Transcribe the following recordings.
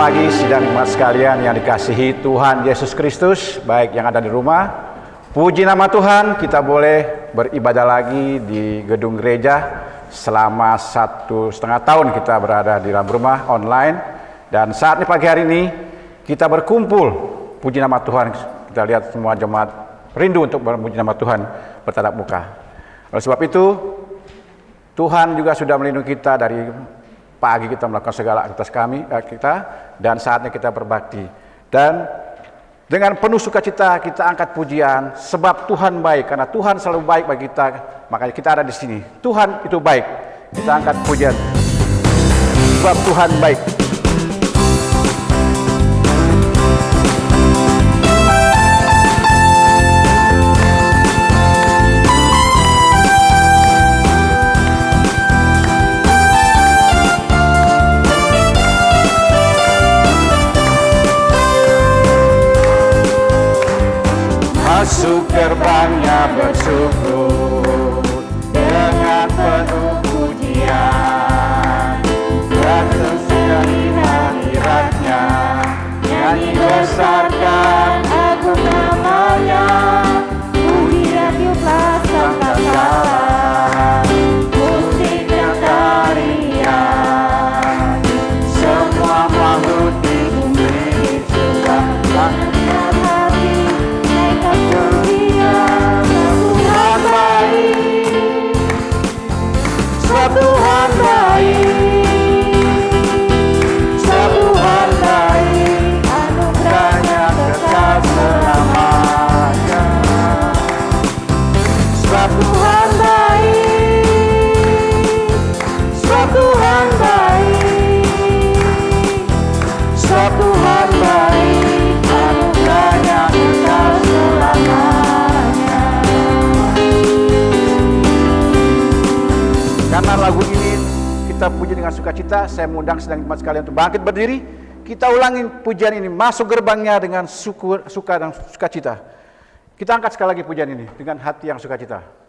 pagi sidang jemaat sekalian yang dikasihi Tuhan Yesus Kristus, baik yang ada di rumah. Puji nama Tuhan, kita boleh beribadah lagi di gedung gereja. Selama 1,5 tahun kita berada di dalam rumah online. Dan saat ini pagi hari ini kita berkumpul, puji nama Tuhan. Kita lihat semua jemaat rindu untuk memuji nama Tuhan bertatap muka. Oleh sebab itu, Tuhan juga sudah melindungi kita dari pagi kita melakukan segala aktivitas kita, dan saatnya kita berbakti. Dan dengan penuh sukacita kita angkat pujian, sebab Tuhan baik, karena Tuhan selalu baik bagi kita, makanya kita ada di sini. Tuhan itu baik, kita angkat pujian, sebab Tuhan baik. Masuk gerbangnya bersyukur dengan penuh pujian, dan sekali hadiratnya nyanyi besarkan agung namanya, pujian tiuplah sangkakala, musik dan tarian, semua makhluk di bumi sudah mendengar hati. Tuhan baik, Tuhan baik, anugerahnya kekal selamanya. Sebab Tuhan baik, sebab Tuhan baik, sebab Tuhan baik, anugerahnya kekal selamanya. Karena lagu ini kita puji dengan sukacita, saya mengundang sedang jemaat sekalian untuk bangkit berdiri. Kita ulangi pujian ini, masuk gerbangnya dengan suka dan sukacita. Kita angkat sekali lagi pujian ini dengan hati yang sukacita.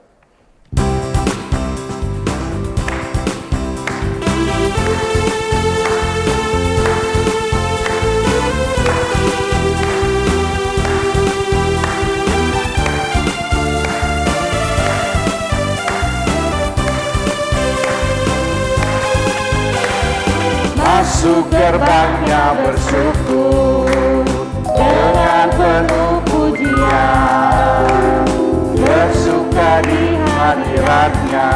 Masuk gerbangnya bersyukur dengan penuh pujian, bersuka di hadiratnya,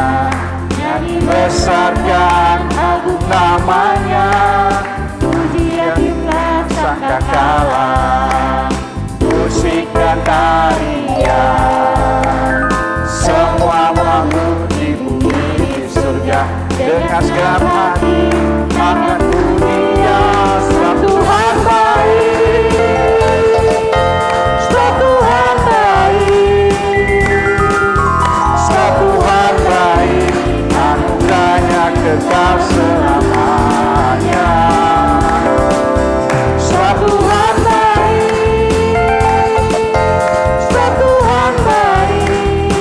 nyanyi besarkan agung namanya, pujian tiuplah sangkakala, musik dan tarian, semua makhluk di bumi di surga dengan segenap hati akan pujinya. Sebab Tuhan baik, sebab Tuhan baik, sebab Tuhan baik, anugerahnya kekal selamanya. Sebab Tuhan baik, sebab Tuhan baik,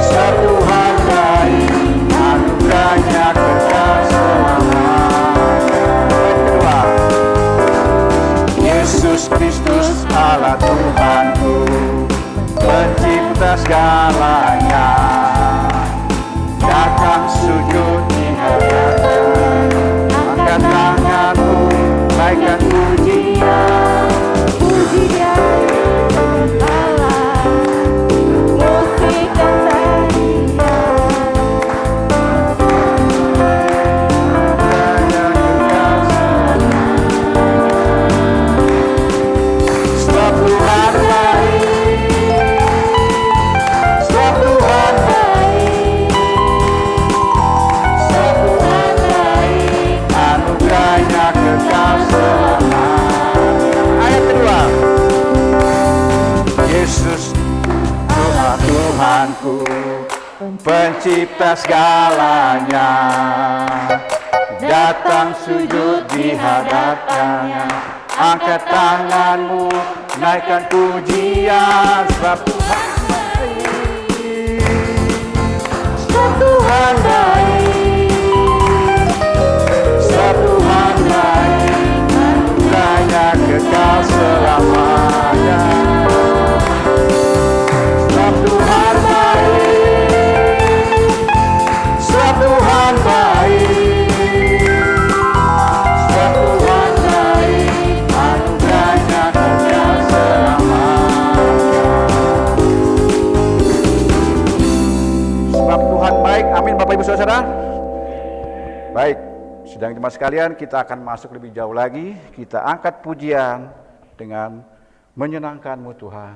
sebab Tuhan baik, anugerahnya kekal selamanya. Yesus Kristus Allah Tuhanku, pencipta segalanya, datang sujud di hadapan, angkat tanganmu, naikkan pujian, pujian Allah, musik dan Tuhanku, pencipta segalanya, datang sujud di hadapannya, angkat tanganmu, naikkan pujian, sebab Tuhan baik, sebab Tuhan baik, sebab Tuhan baik. selamanya. Sebab Tuhan baik, sebab Tuhan baik, sebab Tuhan baik, anugerahnya kekal selamanya. Sebab Tuhan baik, amin Bapak Ibu Saudara. Baik, sidang jemaat sekalian, kita akan masuk lebih jauh lagi. Kita angkat pujian dengan menyenangkan-Mu Tuhan.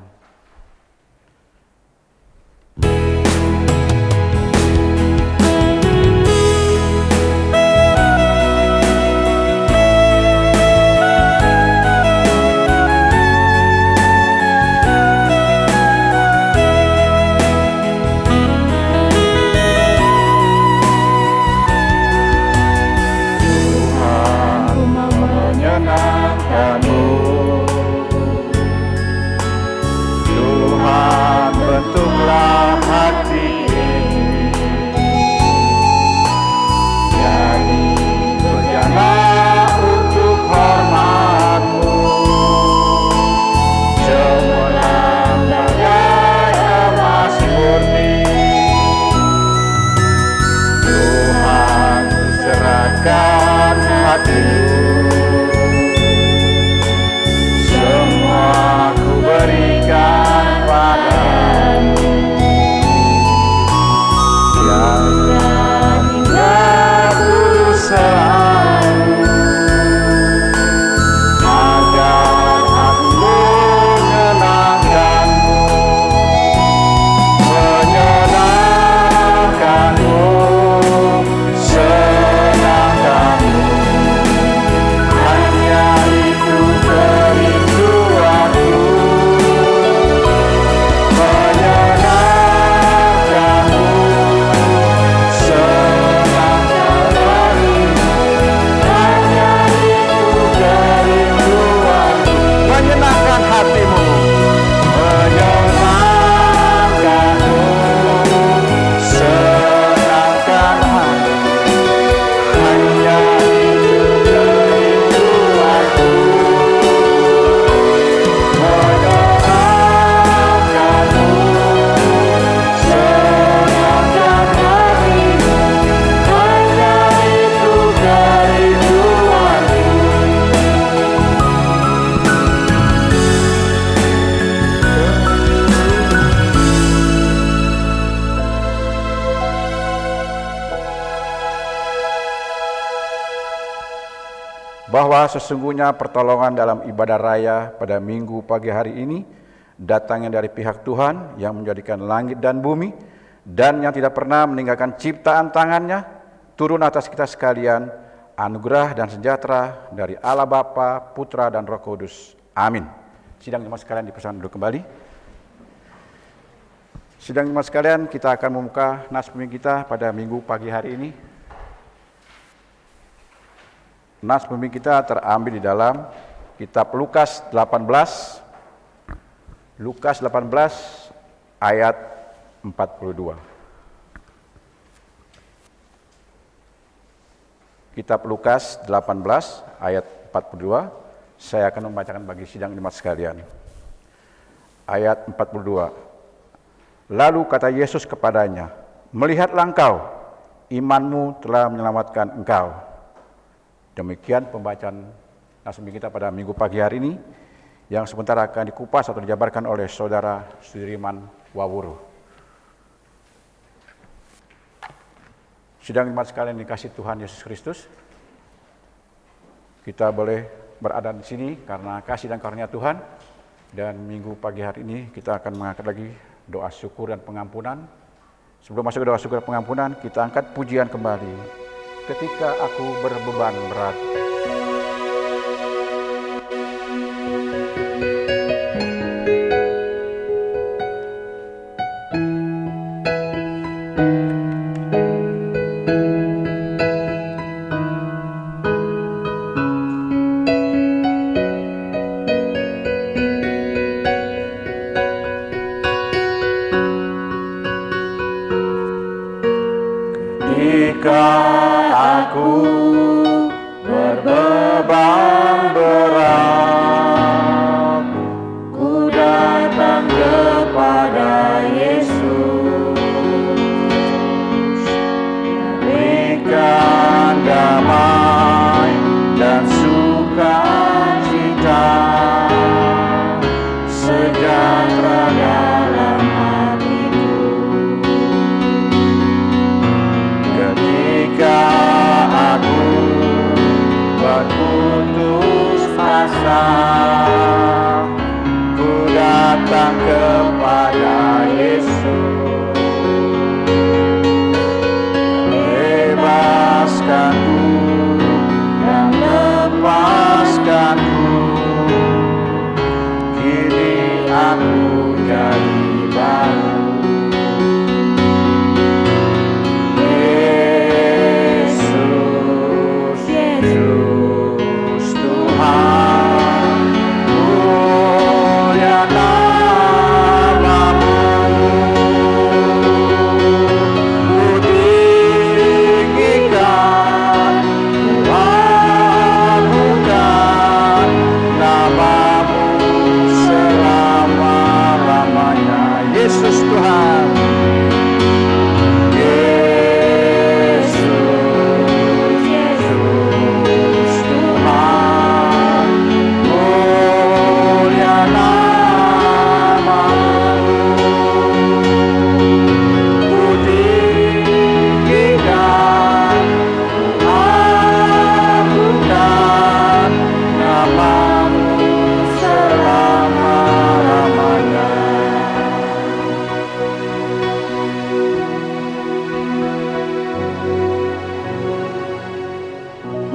Bentuklah hati ini, jadi berjalan untuk hormat-Mu. Cemerlang bagai emas murni, Tuhan serahkan hati-Mu. Semua ku berikan padamu, hingga kudus selalu, agar aku menyenangkan-Mu, menyenangkan-Mu, senangkan-Mu. Hanya itu kerinduanku, menyenangkan-Mu, senangkan-Mu. Hanya itu kerinduanku, menyenangkan hati-Mu, menyenangkan-Mu, senangkan hati. Hanya itu kerinduanku, menyenangkan-Mu, senangkan hati. Hanya itu kerinduanku. Bahwa sesungguhnya pertolongan dalam ibadah raya pada minggu pagi hari ini datangnya dari pihak Tuhan yang menjadikan langit dan bumi dan yang tidak pernah meninggalkan ciptaan tangannya, turun atas kita sekalian anugerah dan sejahtera dari Allah Bapa, Putra dan Roh Kudus. Amin. Sidang jemaat sekalian dipersilakan duduk kembali. Sidang jemaat sekalian, kita akan membuka nas pemimpin kita pada minggu pagi hari ini. Nas pemimpin kita terambil di dalam kitab Lukas 18. Lukas 18 ayat 42. Kitab Lukas 18 ayat 42. Saya akan membacakan bagi sidang jemaat sekalian. Ayat 42. Lalu kata Yesus kepadanya, "Melihatlah engkau, imanmu telah menyelamatkan engkau." Demikian pembacaan nas pemimpin kita pada minggu pagi hari ini, yang sebentar akan dikupas atau dijabarkan oleh Saudara Sudirman Wawuru. Sidang jemaat sekalian dikasih Tuhan Yesus Kristus, kita boleh berada di sini karena kasih dan karunia Tuhan. Dan minggu pagi hari ini kita akan mengangkat lagi doa syukur dan pengampunan. Sebelum masuk ke doa syukur dan pengampunan, kita angkat pujian kembali. Ketika aku berbeban berat. Ketika aku berbeban berat,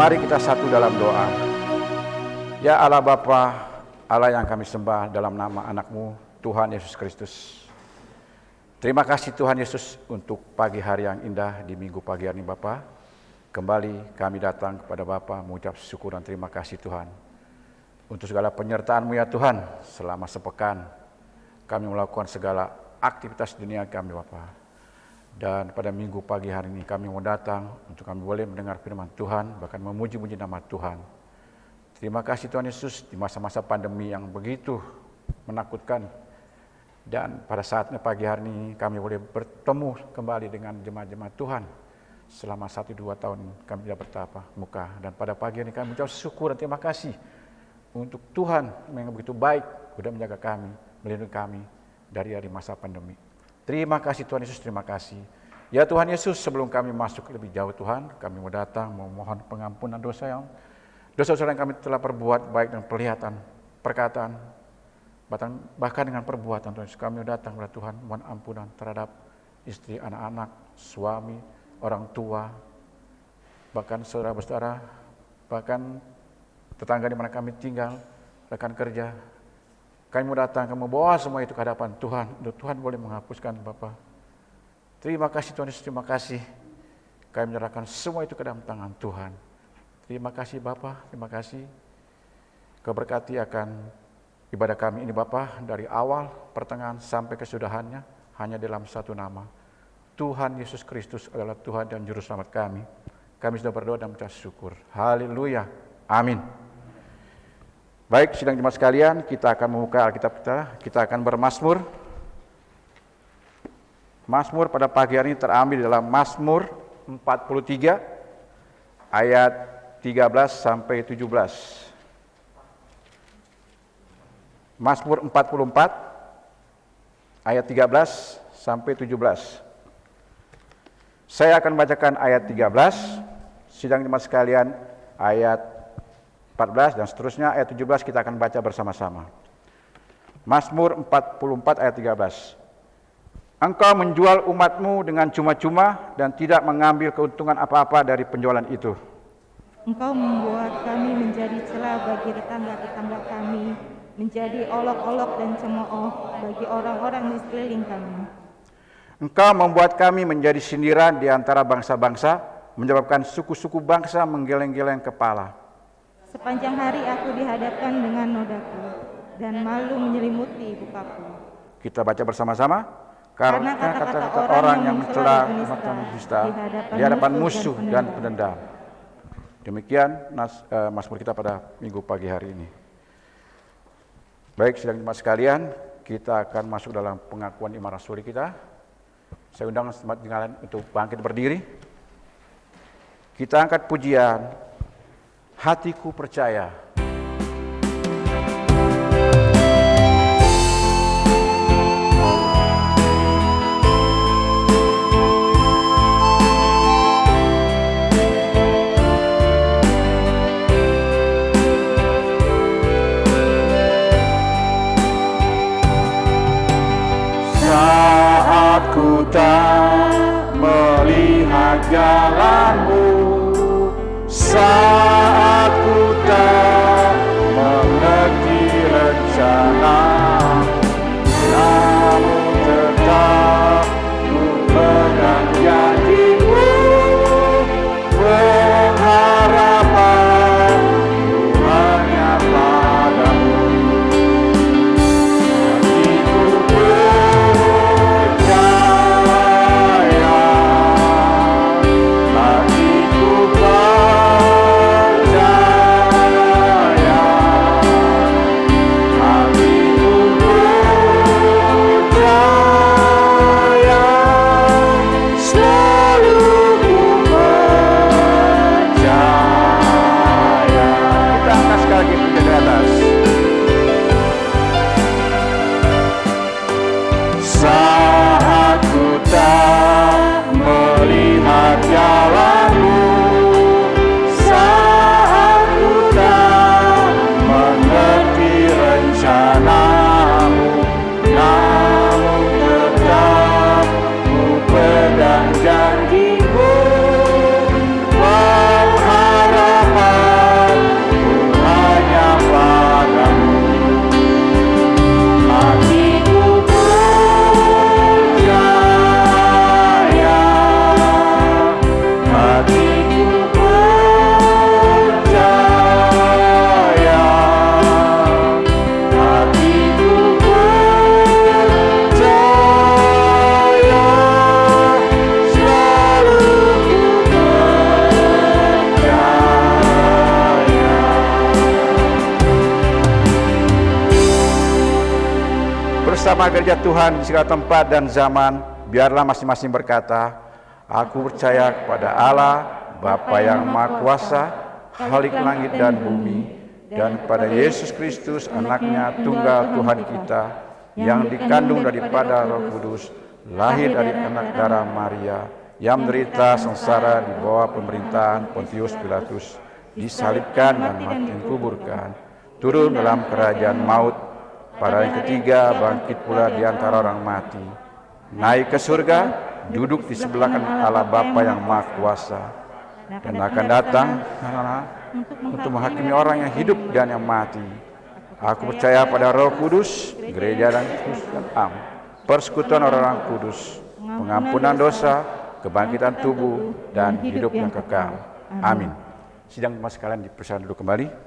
Mari kita satu dalam doa. Ya Allah Bapa, Allah yang kami sembah dalam nama anak-Mu, Tuhan Yesus Kristus. Terima kasih Tuhan Yesus untuk pagi hari yang indah di minggu pagi hari ini Bapa. Kembali kami datang kepada Bapa mengucap syukur dan terima kasih Tuhan. Untuk segala penyertaan-Mu ya Tuhan, selama sepekan kami melakukan segala aktivitas dunia kami Bapa. Dan pada minggu pagi hari ini kami mau datang untuk kami boleh mendengar firman Tuhan, bahkan memuji-muji nama Tuhan. Terima kasih Tuhan Yesus di masa-masa pandemi yang begitu menakutkan. Dan pada saatnya pagi hari ini kami boleh bertemu kembali dengan jemaat-jemaat Tuhan. Selama 1-2 tahun kami tidak bertatap muka. Dan pada pagi ini kami mengucap syukur dan terima kasih untuk Tuhan yang begitu baik sudah menjaga kami, melindungi kami dari masa pandemi. Terima kasih Tuhan Yesus, terima kasih. Ya Tuhan Yesus, sebelum kami masuk lebih jauh Tuhan, kami mau datang memohon pengampunan dosa yang kami telah perbuat, baik dengan perlihatan, perkataan, bahkan dengan perbuatan Tuhan Yesus. Kami datang kepada Tuhan, mohon ampunan terhadap istri, anak-anak, suami, orang tua, bahkan saudara-saudara, bahkan tetangga di mana kami tinggal, rekan kerja. Kami mau datang, kami membawa semua itu ke hadapan Tuhan. Tuhan boleh menghapuskan Bapa. Terima kasih Tuhan Yesus, terima kasih. Kami menyerahkan semua itu ke dalam tangan Tuhan. Terima kasih Bapa, terima kasih. Kau berkati akan ibadah kami ini Bapa, dari awal, pertengahan, sampai kesudahannya, hanya dalam satu nama. Tuhan Yesus Kristus adalah Tuhan dan Juru Selamat kami. Kami sudah berdoa dan mengucap syukur. Haleluya, amin. Baik, sidang jemaat sekalian, kita akan membuka Alkitab kita akan bermazmur. Mazmur pada pagi hari ini terambil dalam Mazmur 43 ayat 13 sampai 17. Mazmur 44 ayat 13 sampai 17. Saya akan bacakan ayat 13, sidang jemaat sekalian ayat 14 dan seterusnya, ayat 17 kita akan baca bersama-sama. Mazmur 44 ayat 13. Engkau menjual umat-Mu dengan cuma-cuma dan tidak mengambil keuntungan apa-apa dari penjualan itu. Engkau membuat kami menjadi celah bagi tetangga-tetangga kami, menjadi olok-olok dan cemooh bagi orang-orang di sekeliling kami. Engkau membuat kami menjadi sindiran di antara bangsa-bangsa, menyebabkan suku-suku bangsa menggeleng-geleng kepala. Sepanjang hari aku dihadapkan dengan nodaku, dan malu menyelimuti mukaku. Kita baca bersama-sama. Karena kata-kata orang yang mencela umat dusta di hadapan musuh dan pendendam. Demikian Mazmur kita pada minggu pagi hari ini. Baik, sidang jemaat sekalian, kita akan masuk dalam pengakuan iman rasuli kita. Saya undang jemaat sekalian untuk bangkit berdiri. Kita angkat pujian Hatiku Percaya. Saat ku tak melihat jalanmu, saat ku tak mengerti rencana, namun tetap ku pegang janji-Mu, pengharapan ku hanya padamu. Hatiku percaya, hatiku percaya. jemaat gereja Tuhan di segala tempat dan zaman, biarlah masing-masing berkata, aku percaya kepada Allah, Bapa yang Maha Kuasa, Khalik langit dan bumi, dan kepada Yesus Kristus, anaknya tunggal Tuhan kita, yang dikandung daripada Roh Kudus, lahir dari anak darah Maria, yang menderita sengsara di bawah pemerintahan Pontius Pilatus, disalibkan dan mati dikuburkan, turun dalam kerajaan maut, pada yang ketiga bangkit pula di antara orang mati, naik ke surga, duduk di sebelah kanan Allah Bapa yang Maha Kuasa, dan akan datang untuk menghakimi orang yang hidup dan yang mati. Aku percaya pada Roh Kudus, gereja dan Kristus, persekutuan orang-orang kudus, pengampunan dosa, kebangkitan tubuh, dan hidup yang kekal. Amin. Sidang jemaat sekalian dipersilakan duduk kembali.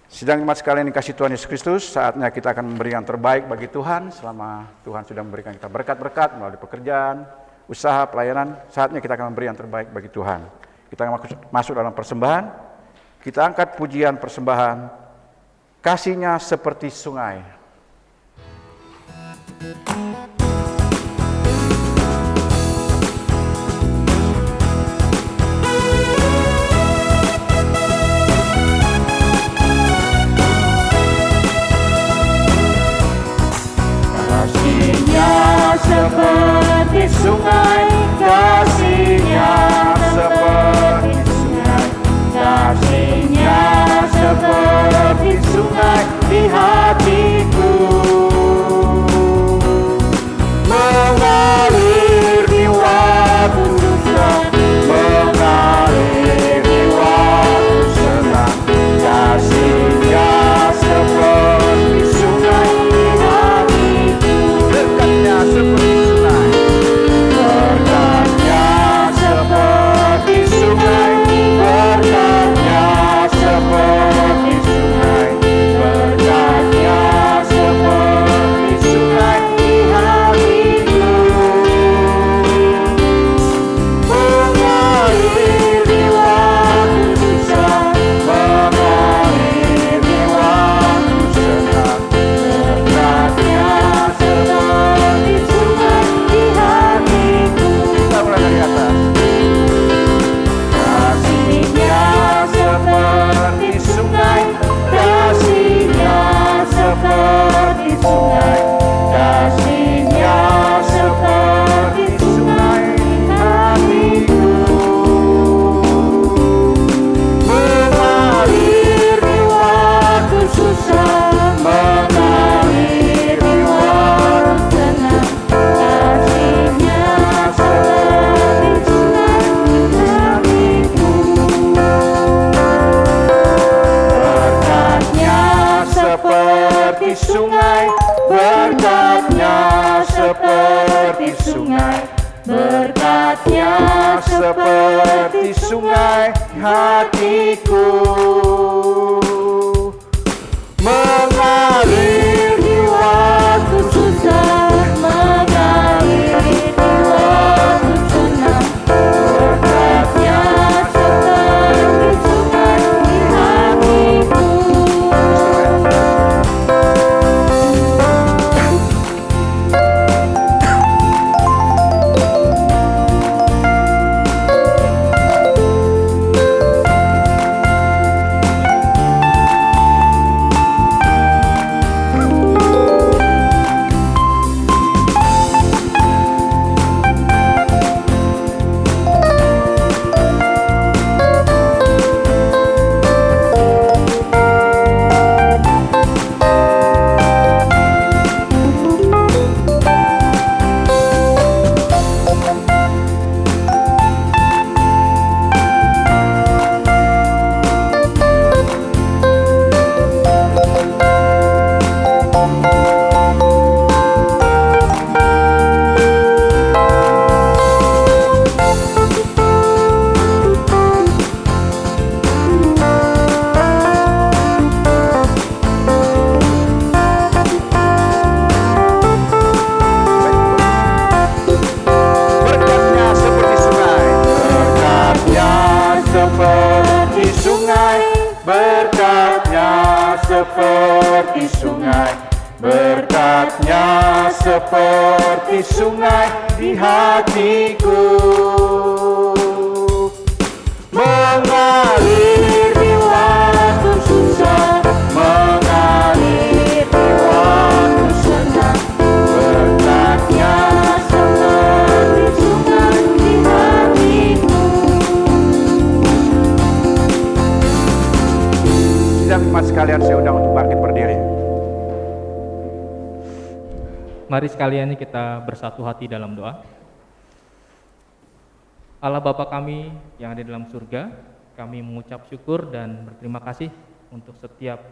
Sidang jemaat sekalian dikasih Tuhan Yesus Kristus, saatnya kita akan memberi yang terbaik bagi Tuhan. Selama Tuhan sudah memberikan kita berkat-berkat melalui pekerjaan, usaha, pelayanan, saatnya kita akan memberi yang terbaik bagi Tuhan. Kita akan masuk dalam persembahan. Kita angkat pujian persembahan, kasih-Nya seperti sungai. Kasih-Nya seperti sungai, kasih-Nya seperti sungai, kasih-Nya seperti sungai di hatiku, mengalir di waktu susah, mengalir di waktu senang. Kasih-Nya seperti sungai di hatiku, berkat-Nya seperti sungai, berkat-Nya seperti sungai, berkat-Nya seperti sungai, berkat-Nya seperti sungai di hatiku, mengalir di waktu susah, mengalir di waktu senang. Berkat-Nya seperti sungai di hatiku. Kita mulai dari atas. Kasih-Nya seperti sungai, kasih-Nya seperti sungai, kasih-Nya seperti sungai di hatiku, mengalir di waktu susah, mengalir di waktu senang. Kasih-Nya seperti sungai di hatiku, berkat-Nya seperti sungai, berkat-Nya seperti sungai, berkat-Nya seperti sungai hatiku, mengalir di waktu susah, mengalir di waktu senang. Berkat-Nya seperti sungai di hatiku. seperti sungai, berkat seperti sungai di hatiku, mengalir di waktu susah, mengalir di waktu senang, berkatnya seperti sungai di hatiku. Sidang jemaat sekalian, saya undang untuk bangkit berdiri. Mari sekalian kita bersatu hati dalam doa. Allah Bapa kami yang ada di dalam surga, kami mengucap syukur dan berterima kasih untuk setiap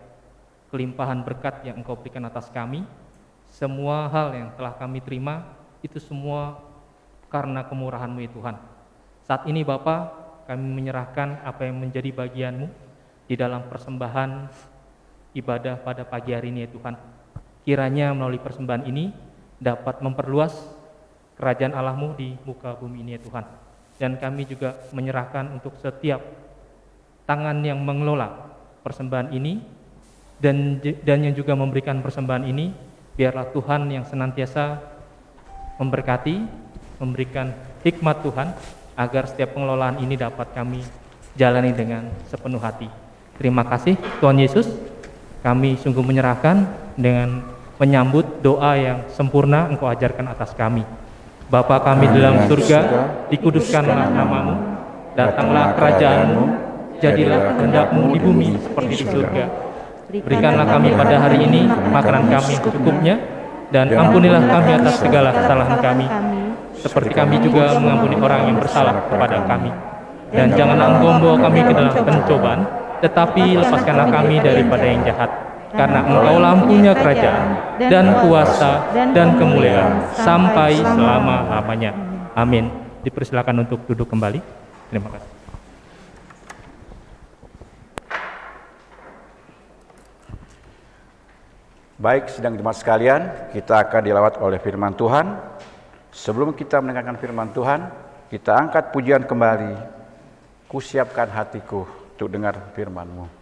kelimpahan berkat yang Engkau berikan atas kami. Semua hal yang telah kami terima, itu semua karena kemurahan-Mu ya Tuhan. Saat ini Bapa, kami menyerahkan apa yang menjadi bagian-Mu di dalam persembahan ibadah pada pagi hari ini ya Tuhan. Kiranya melalui persembahan ini dapat memperluas kerajaan Allah-Mu di muka bumi ini ya Tuhan. Dan kami juga menyerahkan untuk setiap tangan yang mengelola persembahan ini dan yang juga memberikan persembahan ini, biarlah Tuhan yang senantiasa memberkati, memberikan hikmat Tuhan agar setiap pengelolaan ini dapat kami jalani dengan sepenuh hati. Terima kasih Tuhan Yesus, kami sungguh menyerahkan dengan menyambut doa yang sempurna Engkau ajarkan atas kami. Bapa kami di dalam surga, dikuduskanlah nama-Mu, datanglah kerajaan-Mu, jadilah kehendak-Mu di bumi seperti di surga. Berikanlah kami pada hari ini makanan kami secukupnya, dan ampunilah kami atas segala kesalahan kami, seperti kami juga mengampuni orang yang bersalah kepada kami. Dan janganlah Engkau membawa kami ke dalam pencobaan, tetapi lepaskanlah kami daripada yang jahat. Karena Engkau-lah punya kerajaan dan kuasa dan kemuliaan sampai selama-lamanya. Amin. Dipersilakan untuk duduk kembali. Terima kasih. Baik, sidang jemaat sekalian, kita akan dilawat oleh firman Tuhan. Sebelum kita mendengarkan firman Tuhan, kita angkat pujian kembali. Kusiapkan hatiku untuk dengar firman-Mu.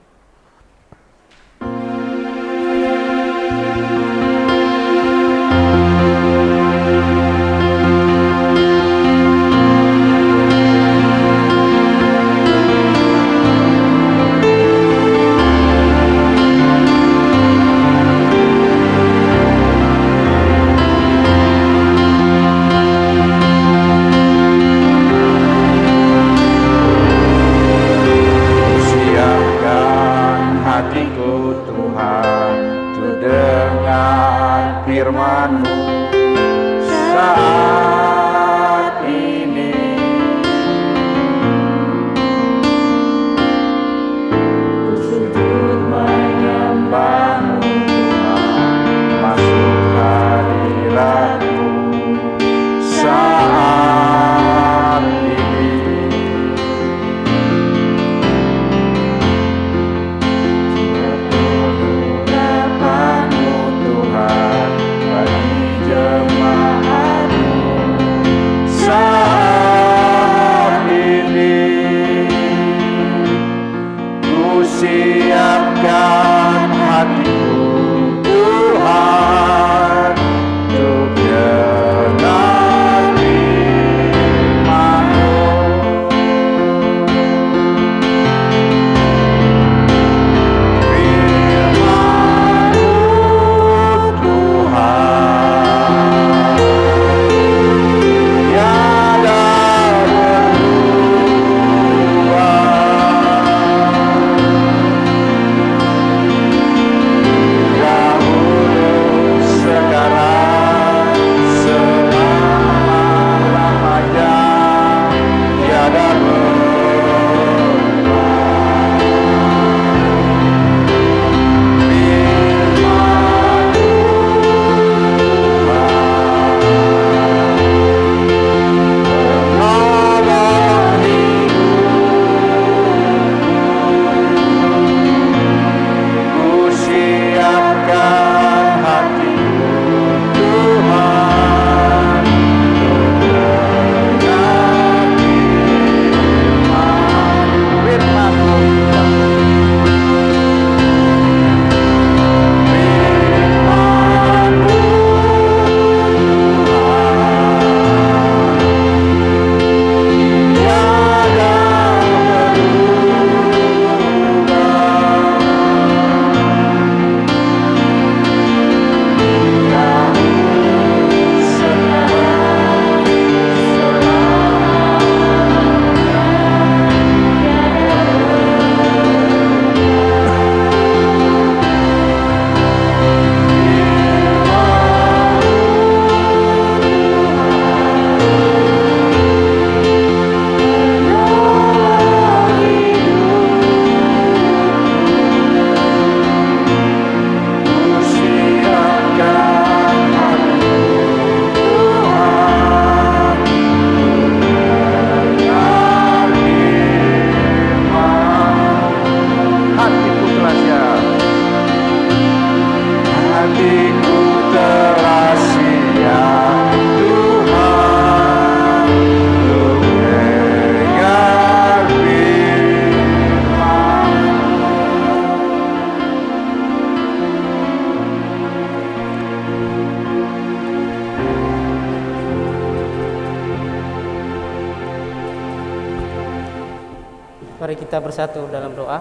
Mari kita bersatu dalam doa.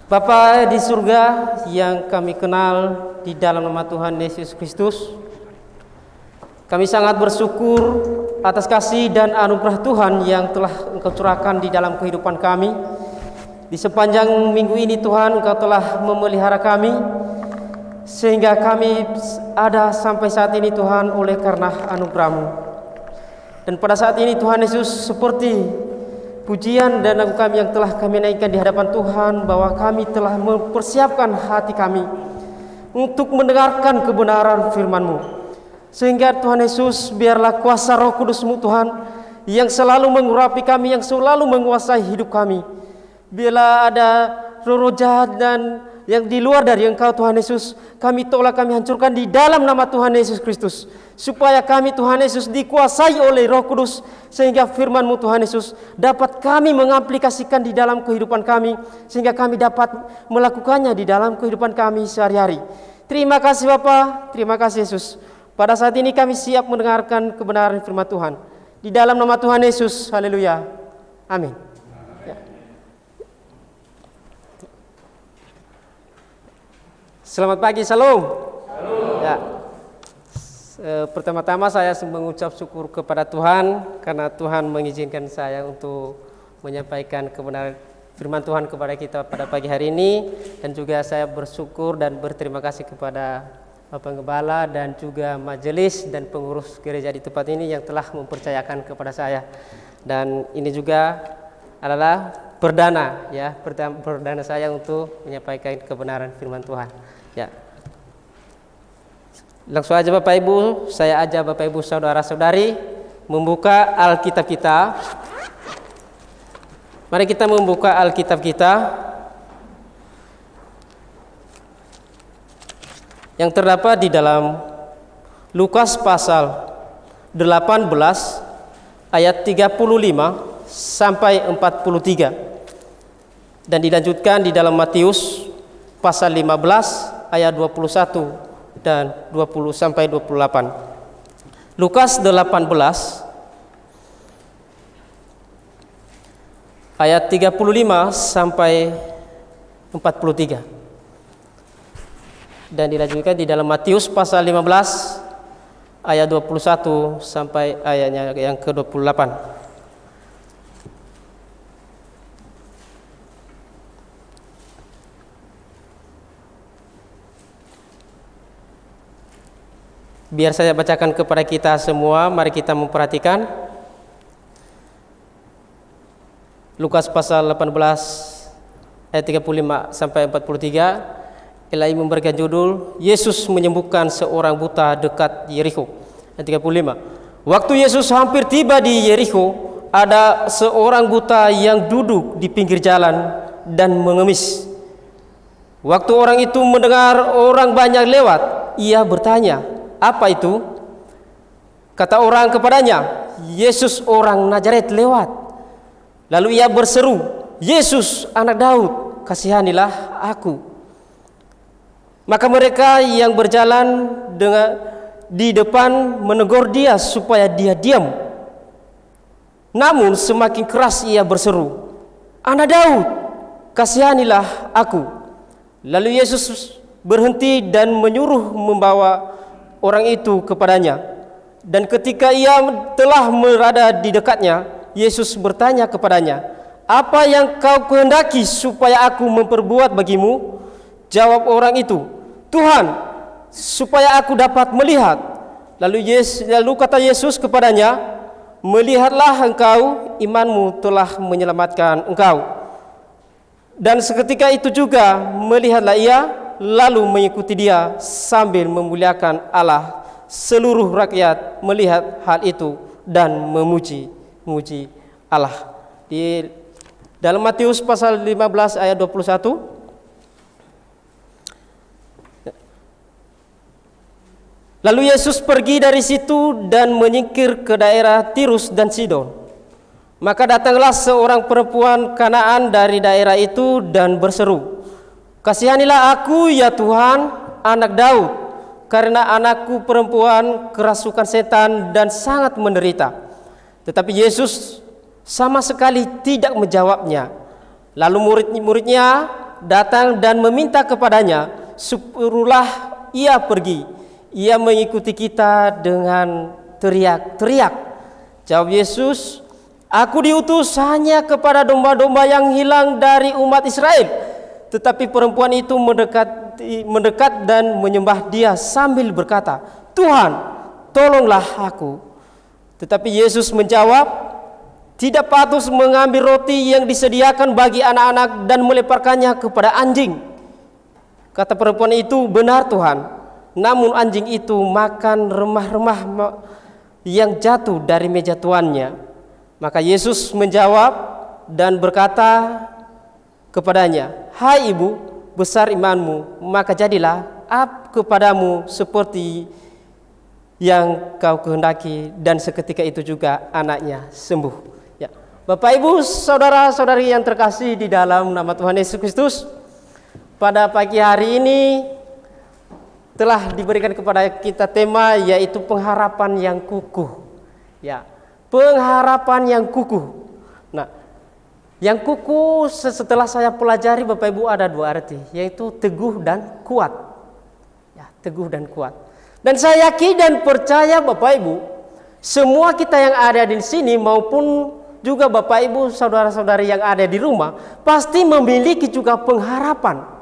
Bapa di surga yang kami kenal di dalam nama Tuhan Yesus Kristus, kami sangat bersyukur atas kasih dan anugerah Tuhan yang telah Engkau curahkan di dalam kehidupan kami. Di sepanjang minggu ini Tuhan, Engkau telah memelihara kami sehingga kami ada sampai saat ini Tuhan oleh karena anugerah-Mu. Dan pada saat ini Tuhan Yesus, seperti pujian dan lagu kami yang telah kami naikkan di hadapan Tuhan, bahwa kami telah mempersiapkan hati kami untuk mendengarkan kebenaran firman-Mu. Sehingga Tuhan Yesus, biarlah kuasa Roh Kudus-Mu Tuhan yang selalu mengurapi kami, yang selalu menguasai hidup kami. Biarlah ada roh jahat dan yang di luar dari Engkau Tuhan Yesus, kami tolak, kami hancurkan di dalam nama Tuhan Yesus Kristus. Supaya kami Tuhan Yesus dikuasai oleh Roh Kudus, sehingga firman-Mu Tuhan Yesus dapat kami mengaplikasikan di dalam kehidupan kami, sehingga kami dapat melakukannya di dalam kehidupan kami sehari-hari. Terima kasih Bapa, terima kasih Yesus. Pada saat ini kami siap mendengarkan kebenaran firman Tuhan. Di dalam nama Tuhan Yesus, haleluya, amin. Ya. Selamat pagi, salam. Ya. Pertama-tama saya mengucap syukur kepada Tuhan karena Tuhan mengizinkan saya untuk menyampaikan kebenaran firman Tuhan kepada kita pada pagi hari ini. Dan juga saya bersyukur dan berterima kasih kepada Bapak Gembala dan juga majelis dan pengurus gereja di tempat ini yang telah mempercayakan kepada saya. Dan ini juga adalah perdana saya untuk menyampaikan kebenaran firman Tuhan. Ya. Langsung aja Bapak Ibu, saya ajak Bapak Ibu saudara-saudari membuka Alkitab kita. Mari kita membuka Alkitab kita yang terdapat di dalam Lukas pasal 18 ayat 35 sampai 43, dan dilanjutkan di dalam Matius pasal 15 ayat 21 dan 20 sampai 28. Lukas 18 ayat 35 sampai 43, dan dilanjutkan di dalam Matius pasal 15 ayat 21 sampai ayatnya yang ke-28. Biar saya bacakan kepada kita semua, mari kita memperhatikan. Lukas pasal 18 ayat 35 sampai 43. Elai memberikan judul Yesus menyembuhkan seorang buta dekat Yerikho. Ayat 35. Waktu Yesus hampir tiba di Yerikho, ada seorang buta yang duduk di pinggir jalan dan mengemis. Waktu orang itu mendengar orang banyak lewat, ia bertanya, "Apa itu?" Kata orang kepadanya, "Yesus orang Nazaret lewat." Lalu ia berseru, "Yesus anak Daud, kasihanilah aku." Maka mereka yang berjalan di depan menegur dia supaya dia diam. Namun semakin keras ia berseru, "Anak Daud, kasihanilah aku." Lalu Yesus berhenti dan menyuruh membawa orang itu kepadanya. Dan ketika ia telah berada di dekatnya, Yesus bertanya kepadanya, "Apa yang kau kehendaki supaya aku memperbuat bagimu?" Jawab orang itu, "Tuhan, supaya aku dapat melihat." Lalu kata Yesus kepadanya, "Melihatlah engkau, imanmu telah menyelamatkan engkau." Dan seketika itu juga melihatlah ia, lalu mengikuti dia sambil memuliakan Allah. Seluruh rakyat melihat hal itu dan memuji Allah. Di dalam Matius pasal 15 ayat 21. Lalu Yesus pergi dari situ dan menyingkir ke daerah Tirus dan Sidon. Maka datanglah seorang perempuan Kanaan dari daerah itu dan berseru, "Kasihanilah aku ya Tuhan, anak Daud, karena anakku perempuan kerasukan setan dan sangat menderita." Tetapi Yesus sama sekali tidak menjawabnya. Lalu murid-muridnya datang dan meminta kepadanya, suruhlah ia pergi. Ia mengikuti kita dengan teriak-teriak. Jawab Yesus, aku diutus hanya kepada domba-domba yang hilang dari umat Israel. Tetapi perempuan itu mendekat dan menyembah dia sambil berkata, Tuhan, tolonglah aku. Tetapi Yesus menjawab, tidak patut mengambil roti yang disediakan bagi anak-anak dan meleparkannya kepada anjing. Kata perempuan itu, benar Tuhan. Namun anjing itu makan remah-remah yang jatuh dari meja tuannya. Maka Yesus menjawab dan berkata kepadanya, hai ibu, besar imanmu, maka jadilah kepadamu seperti yang kau kehendaki. Dan seketika itu juga anaknya sembuh. Ya. Bapak Ibu, saudara-saudari yang terkasih di dalam nama Tuhan Yesus Kristus, pada pagi hari ini telah diberikan kepada kita tema, yaitu pengharapan yang kukuh. Ya, pengharapan yang kukuh. Nah, yang kukuh setelah saya pelajari Bapak Ibu ada dua arti, yaitu teguh dan kuat. Ya, teguh dan kuat. Dan saya yakin dan percaya Bapak Ibu, semua kita yang ada di sini maupun juga Bapak Ibu saudara-saudari yang ada di rumah pasti memiliki juga pengharapan.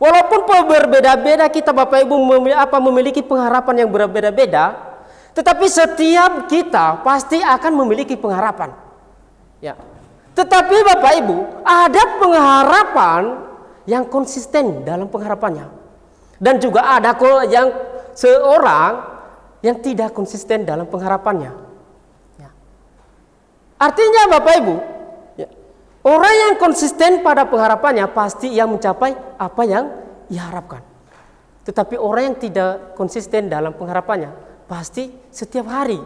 Walaupun berbeda-beda kita Bapak Ibu memiliki pengharapan yang berbeda-beda, tetapi setiap kita pasti akan memiliki pengharapan. Ya. Tetapi Bapak Ibu, ada pengharapan yang konsisten dalam pengharapannya. Dan juga ada yang seorang yang tidak konsisten dalam pengharapannya. Ya. Artinya Bapak Ibu, orang yang konsisten pada pengharapannya pasti yang mencapai apa yang diharapkan. Tetapi orang yang tidak konsisten dalam pengharapannya pasti setiap hari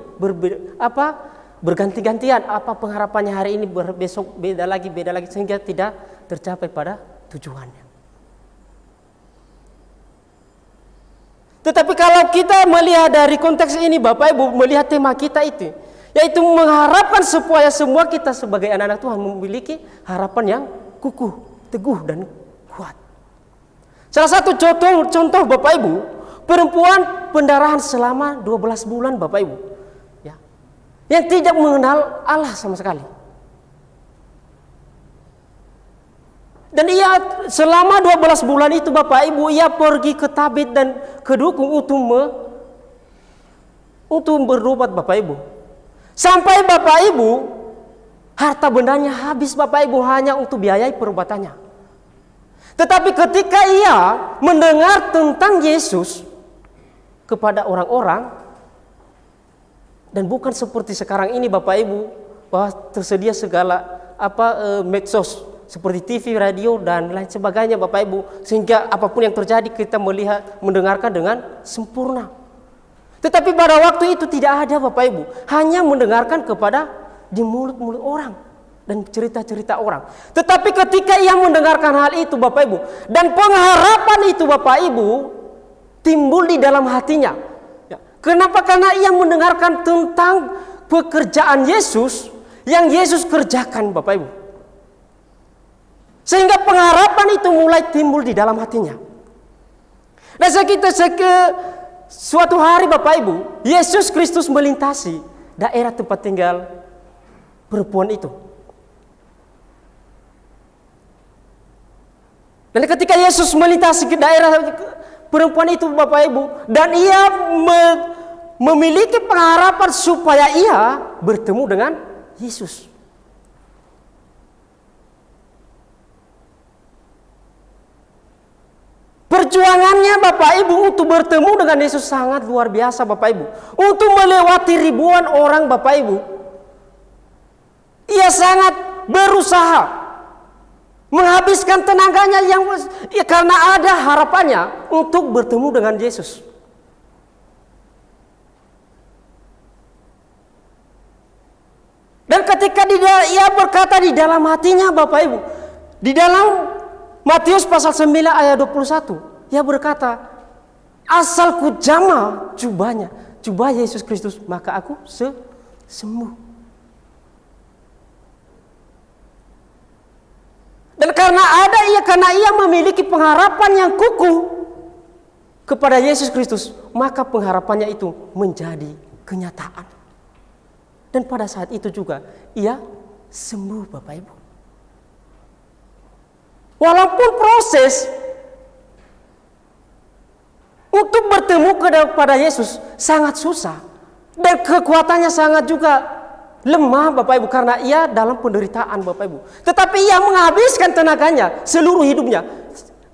berganti-gantian, apa pengharapannya hari ini, besok beda lagi sehingga tidak tercapai pada tujuannya. Tetapi kalau kita melihat dari konteks ini Bapak Ibu, melihat tema kita itu, yaitu mengharapkan supaya semua kita sebagai anak-anak Tuhan memiliki harapan yang kukuh, teguh dan kuat. Salah satu contoh Bapak Ibu, perempuan pendarahan selama 12 bulan Bapak Ibu, ya, yang tidak mengenal Allah sama sekali. Dan ia selama 12 bulan itu Bapak Ibu, ia pergi ke tabib dan ke dukun untuk berobat Bapak Ibu. Sampai Bapak Ibu, harta bendanya habis Bapak Ibu hanya untuk biayai perobatannya. Tetapi ketika ia mendengar tentang Yesus kepada orang-orang, dan bukan seperti sekarang ini Bapak Ibu, bahwa tersedia segala medsos seperti TV, radio dan lain sebagainya Bapak Ibu, sehingga apapun yang terjadi kita mendengarkan dengan sempurna. Tetapi pada waktu itu tidak ada Bapak Ibu, hanya mendengarkan kepada di mulut-mulut orang dan cerita-cerita orang. Tetapi ketika ia mendengarkan hal itu Bapak Ibu, dan pengharapan itu Bapak Ibu timbul di dalam hatinya. Ya. Kenapa? Karena ia mendengarkan tentang pekerjaan Yesus yang Yesus kerjakan Bapak Ibu. Sehingga pengharapan itu mulai timbul di dalam hatinya. Dan suatu hari Bapak Ibu, Yesus Kristus melintasi daerah tempat tinggal perempuan itu. Dan ketika Yesus melintasi ke daerah perempuan itu Bapak Ibu, dan ia memiliki pengharapan supaya ia bertemu dengan Yesus. Perjuangannya Bapak Ibu untuk bertemu dengan Yesus sangat luar biasa Bapak Ibu. Untuk melewati ribuan orang Bapak Ibu, ia sangat berusaha menghabiskan tenaganya karena ada harapannya untuk bertemu dengan Yesus. Dan ketika ia berkata di dalam hatinya Bapak Ibu, di dalam Matius pasal 9 ayat 21, ia berkata, asal ku jamah jubah Yesus Kristus, maka aku sembuh. Dan karena ia memiliki pengharapan yang kukuh kepada Yesus Kristus, maka pengharapannya itu menjadi kenyataan. Dan pada saat itu juga ia sembuh, Bapak Ibu. Walaupun proses untuk bertemu kepada Yesus sangat susah dan kekuatannya sangat juga lemah, Bapak Ibu, karena ia dalam penderitaan, Bapak Ibu. Tetapi ia menghabiskan tenaganya seluruh hidupnya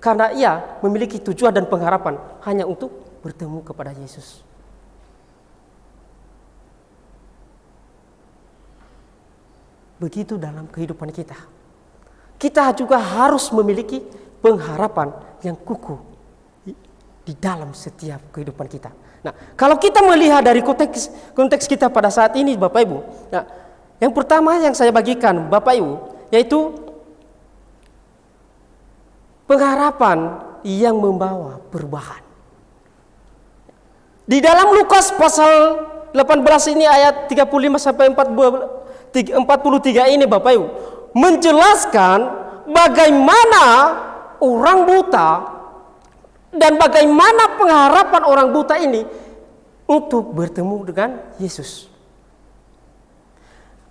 karena ia memiliki tujuan dan pengharapan hanya untuk bertemu kepada Yesus. Begitu dalam kehidupan kita. Kita juga harus memiliki pengharapan yang kukuh di dalam setiap kehidupan kita. Nah, kalau kita melihat dari konteks kita pada saat ini, Bapak Ibu, nah, yang pertama yang saya bagikan, Bapak Ibu, yaitu pengharapan yang membawa perubahan. Di dalam Lukas pasal 18 ini ayat 35 sampai 43 ini, Bapak Ibu, menjelaskan bagaimana orang buta dan bagaimana pengharapan orang buta ini untuk bertemu dengan Yesus.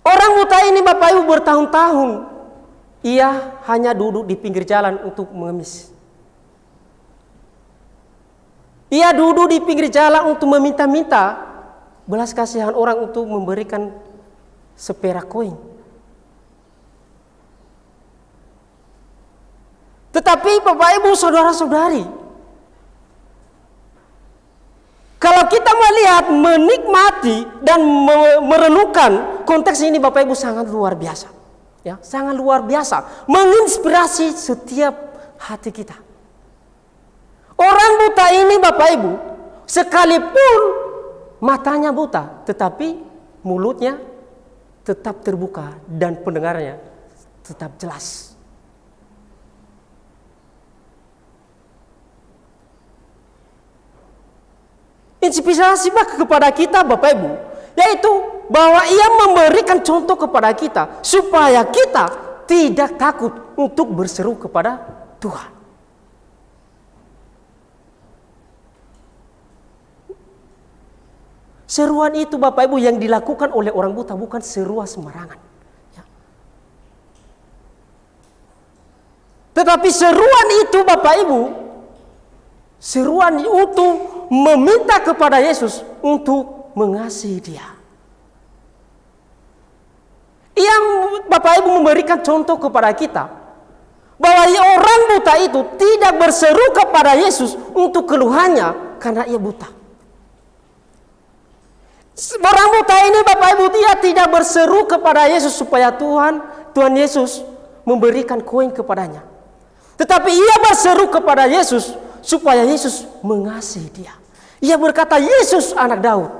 Orang buta ini, Bapak Ibu, bertahun-tahun ia hanya duduk di pinggir jalan untuk mengemis. Ia duduk di pinggir jalan untuk meminta-minta belas kasihan orang untuk memberikan seperak koin. Tetapi Bapak Ibu, saudara-saudari, kalau kita melihat, menikmati dan merenungkan konteks ini, Bapak Ibu, sangat luar biasa. Ya, sangat luar biasa, menginspirasi setiap hati kita. Orang buta ini, Bapak Ibu, sekalipun matanya buta, tetapi mulutnya tetap terbuka dan pendengarannya tetap jelas. Inspirasi kepada kita, Bapak Ibu, yaitu bahwa ia memberikan contoh kepada kita supaya kita tidak takut untuk berseru kepada Tuhan. Seruan itu, Bapak Ibu, yang dilakukan oleh orang buta bukan seruan sembarangan. Ya. Tetapi seruan itu, Bapak Ibu, seruan untuk meminta kepada Yesus untuk mengasihi Dia. Yang Bapak Ibu memberikan contoh kepada kita bahwa orang buta itu tidak berseru kepada Yesus untuk keluhannya karena ia buta. Orang buta ini, Bapak Ibu, dia tidak berseru kepada Yesus supaya Tuhan Yesus memberikan koin kepadanya. Tetapi ia berseru kepada Yesus supaya Yesus mengasihi dia. Ia berkata, Yesus anak Daud,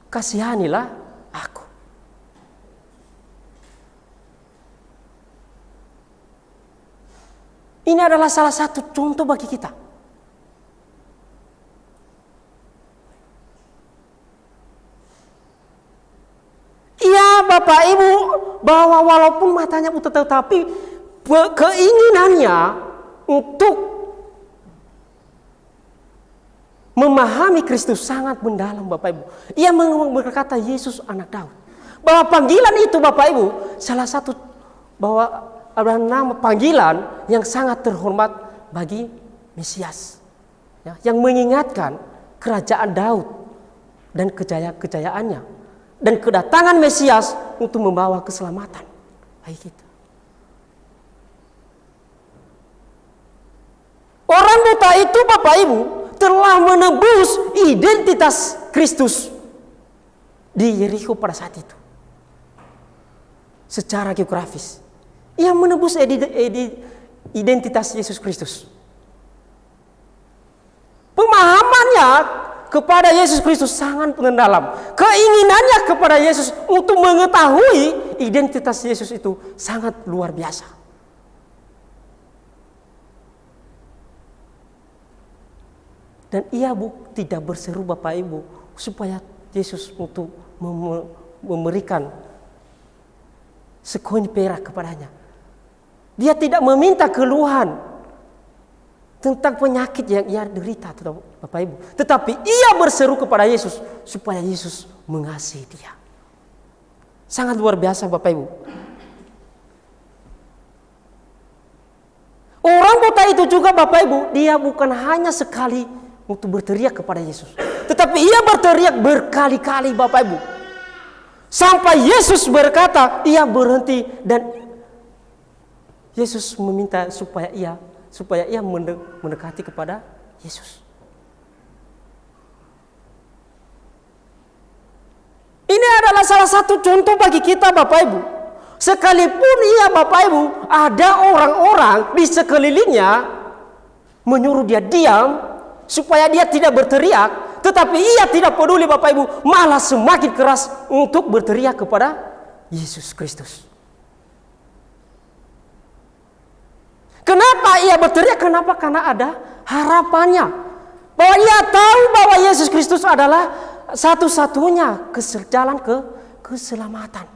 kasihanilah aku. Ini adalah salah satu contoh bagi kita. Iya, Bapak Ibu, bahwa walaupun matanya buta, tetapi keinginannya untuk memahami Kristus sangat mendalam, Bapak Ibu. Ia berkata Yesus anak Daud. Bahwa panggilan itu, Bapak Ibu, salah satu bahwa ada nama panggilan yang sangat terhormat bagi Mesias, ya, yang mengingatkan kerajaan Daud dan kejayaannya dan kedatangan Mesias untuk membawa keselamatan bagi kita. Orang buta itu, Bapak Ibu, telah menembus identitas Kristus di Yerikho pada saat itu. Secara geografis, ia menembus identitas Yesus Kristus. Pemahamannya kepada Yesus Kristus sangat mendalam. Keinginannya kepada Yesus untuk mengetahui identitas Yesus itu sangat luar biasa. Dan ia tidak berseru, Bapak Ibu, supaya Yesus untuk memberikan sekoin perak kepadanya. Dia tidak meminta keluhan tentang penyakit yang ia derita, Bapak Ibu. Tetapi ia berseru kepada Yesus supaya Yesus mengasihi dia. Sangat luar biasa, Bapak Ibu. Orang buta itu juga, Bapak Ibu, dia bukan hanya sekali untuk berteriak kepada Yesus, tetapi ia berteriak berkali-kali, Bapak Ibu. Sampai Yesus berkata, ia berhenti dan Yesus meminta supaya ia mendekati kepada Yesus. Ini adalah salah satu contoh bagi kita, Bapak Ibu. Sekalipun Bapak Ibu, ada orang-orang di sekelilingnya menyuruh dia diam supaya dia tidak berteriak, tetapi ia tidak peduli, Bapak Ibu, malah semakin keras untuk berteriak kepada Yesus Kristus. Kenapa ia berteriak? Kenapa? Karena ada harapannya. Bahwa ia tahu bahwa Yesus Kristus adalah satu-satunya jalan ke keselamatan.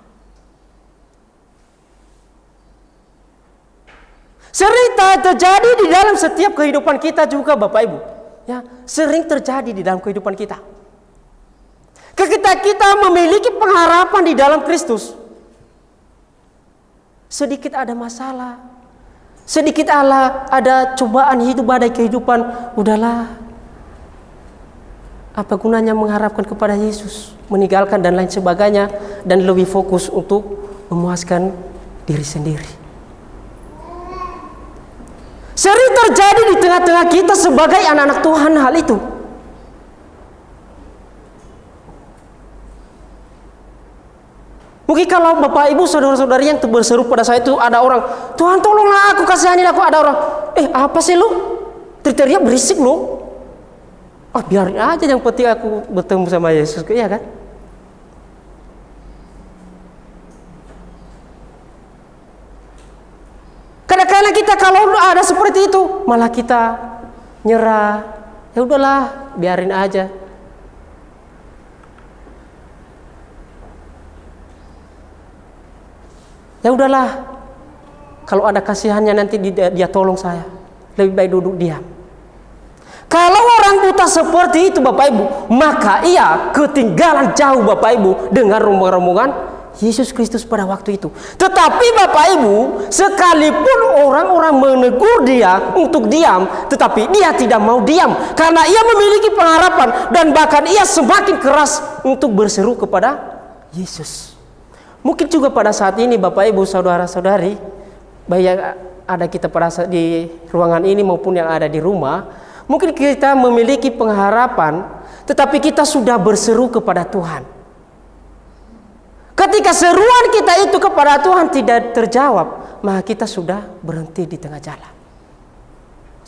Sering terjadi di dalam setiap kehidupan kita juga, Bapak Ibu. Ya, sering terjadi di dalam kehidupan kita. Ketika kita memiliki pengharapan di dalam Kristus, sedikit ada masalah, sedikit ada cobaan hidup, badai kehidupan, udahlah. Apa gunanya mengharapkan kepada Yesus, meninggalkan dan lain sebagainya, dan lebih fokus untuk memuaskan diri sendiri. Sering terjadi di tengah-tengah kita sebagai anak-anak Tuhan hal itu. Mungkin kalau Bapak Ibu saudara-saudari yang berseru pada saya itu ada orang, Tuhan tolonglah aku, kasihani aku. Ada orang, apa sih lu? Teriak berisik lu. Oh biarin aja, yang penting aku bertemu sama Yesus, iya kan? Kadang-kadang kita kalau ada seperti itu, malah kita nyerah. Ya udahlah, biarin aja. Ya udahlah, kalau ada kasihannya nanti dia tolong saya. Lebih baik duduk diam. Kalau orang buta seperti itu, Bapak Ibu, maka ia ketinggalan jauh, Bapak Ibu, dengan rombongan Yesus Kristus pada waktu itu. Tetapi Bapak Ibu, sekalipun orang-orang menegur dia untuk diam, tetapi dia tidak mau diam karena ia memiliki pengharapan, dan bahkan ia semakin keras untuk berseru kepada Yesus. Mungkin juga pada saat ini, Bapak Ibu, saudara-saudari, baik yang ada kita di ruangan ini maupun yang ada di rumah, mungkin kita memiliki pengharapan, tetapi kita sudah berseru kepada Tuhan. Ketika seruan kita itu kepada Tuhan tidak terjawab, maka kita sudah berhenti di tengah jalan.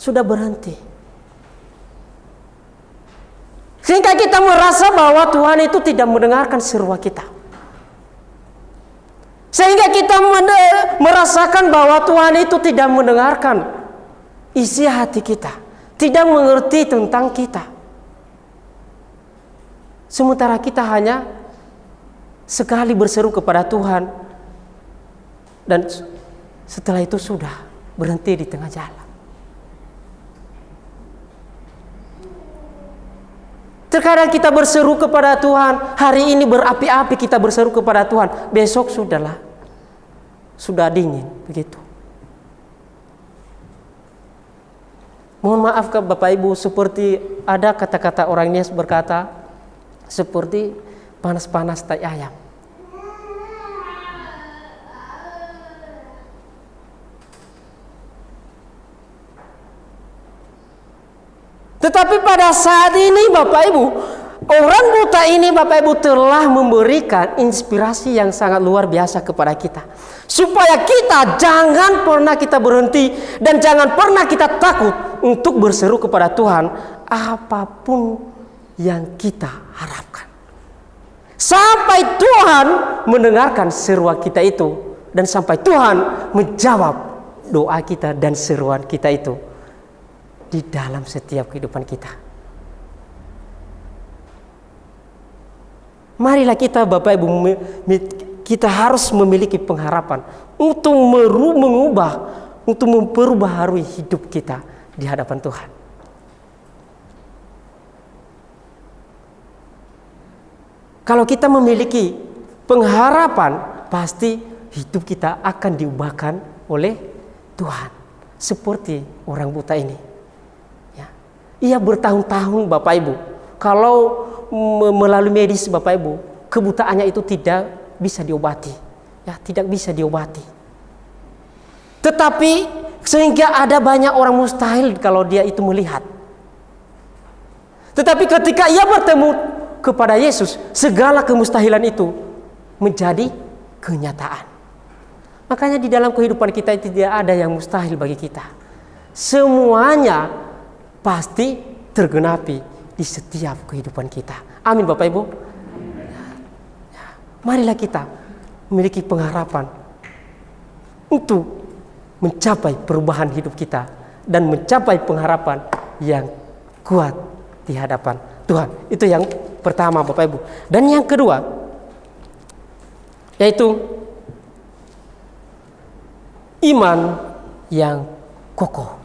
Sudah berhenti. Sehingga kita merasa bahwa Tuhan itu tidak mendengarkan seruan kita. Sehingga kita merasakan bahwa Tuhan itu tidak mendengarkan isi hati kita, tidak mengerti tentang kita. Sementara kita hanya sekali berseru kepada Tuhan, dan setelah itu sudah berhenti di tengah jalan. Terkadang kita berseru kepada Tuhan, hari ini berapi-api kita berseru kepada Tuhan, besok sudah dingin, begitu. Mohon maaf Bapak Ibu, seperti ada kata-kata orang Nias berkata, seperti panas-panas tai ayam. Tetapi pada saat ini Bapak Ibu, orang buta ini Bapak Ibu telah memberikan inspirasi yang sangat luar biasa kepada kita. Supaya kita jangan pernah kita berhenti dan jangan pernah kita takut untuk berseru kepada Tuhan apapun yang kita harapkan. Sampai Tuhan mendengarkan seruan kita itu, dan sampai Tuhan menjawab doa kita dan seruan kita itu di dalam setiap kehidupan kita. Marilah kita Bapak Ibu kita harus memiliki pengharapan untuk mengubah, untuk memperbaharui hidup kita di hadapan Tuhan. Kalau kita memiliki pengharapan, pasti hidup kita akan diubahkan oleh Tuhan. Seperti orang buta ini. Ya. Ia bertahun-tahun Bapak Ibu. Kalau melalui medis Bapak Ibu, kebutaannya itu tidak bisa diobati. Ya, tidak bisa diobati. Tetapi sehingga ada banyak orang mustahil kalau dia itu melihat. Tetapi ketika ia bertemu kepada Yesus, segala kemustahilan itu menjadi kenyataan. Makanya di dalam kehidupan kita tidak ada yang mustahil bagi kita. Semuanya pasti tergenapi di setiap kehidupan kita. Amin Bapak Ibu. Marilah kita memiliki pengharapan untuk mencapai perubahan hidup kita dan mencapai pengharapan yang kuat di hadapan Tuhan. Itu yang pertama Bapak Ibu. Dan yang kedua, yaitu iman yang kokoh.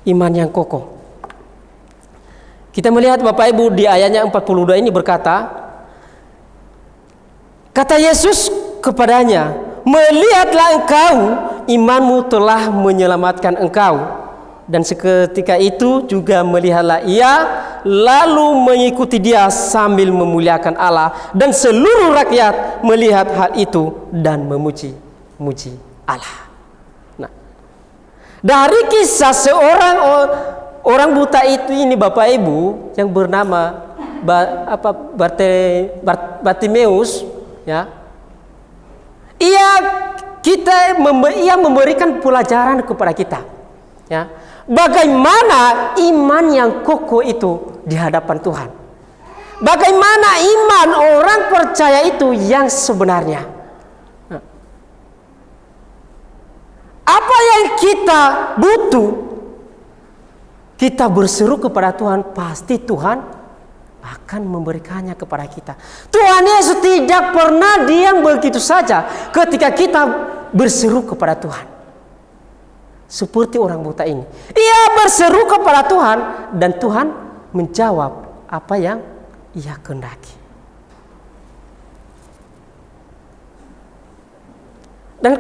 Iman yang kokoh. Kita melihat Bapak Ibu di ayatnya 42 ini berkata, kata Yesus kepadanya, melihatlah engkau, imanmu telah menyelamatkan engkau. Dan seketika itu juga melihatlah ia, lalu mengikuti dia sambil memuliakan Allah. Dan seluruh rakyat melihat hal itu dan memuji Allah. Nah, dari kisah seorang orang buta itu ini Bapak Ibu, yang bernama Bartimeus, ya, ia memberikan pelajaran kepada kita, ya, bagaimana iman yang kokoh itu di hadapan Tuhan. Bagaimana iman orang percaya itu yang sebenarnya. Apa yang kita butuh, kita berseru kepada Tuhan, pasti Tuhan akan memberikannya kepada kita. Tuhan Yesus tidak pernah diam begitu saja ketika kita berseru kepada Tuhan. Seperti orang buta ini, ia berseru kepada Tuhan dan Tuhan menjawab apa yang ia kehendaki. Dan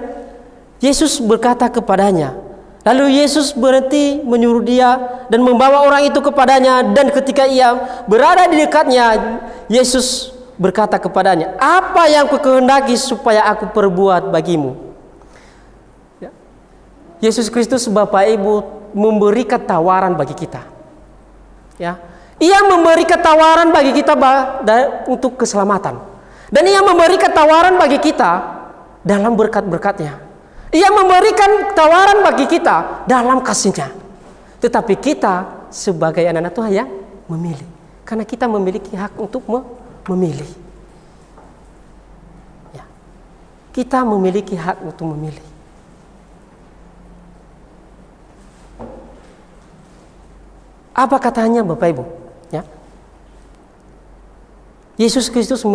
Yesus berkata kepadanya, lalu Yesus berhenti menyuruh dia dan membawa orang itu kepadanya, dan ketika ia berada di dekatnya, Yesus berkata kepadanya, apa yang kau kehendaki supaya aku perbuat bagimu? Yesus Kristus Bapak Ibu memberikan tawaran bagi kita. Ya, ia memberikan tawaran bagi kita untuk keselamatan. Dan ia memberikan tawaran bagi kita dalam berkat-berkatnya. Ia memberikan tawaran bagi kita dalam kasih-Nya. Tetapi kita sebagai anak-anak Tuhan yang memilih. Karena kita memiliki hak untuk memilih. Ya. Kita memiliki hak untuk memilih. Apa katanya Bapak Ibu? Ya. Yesus Kristus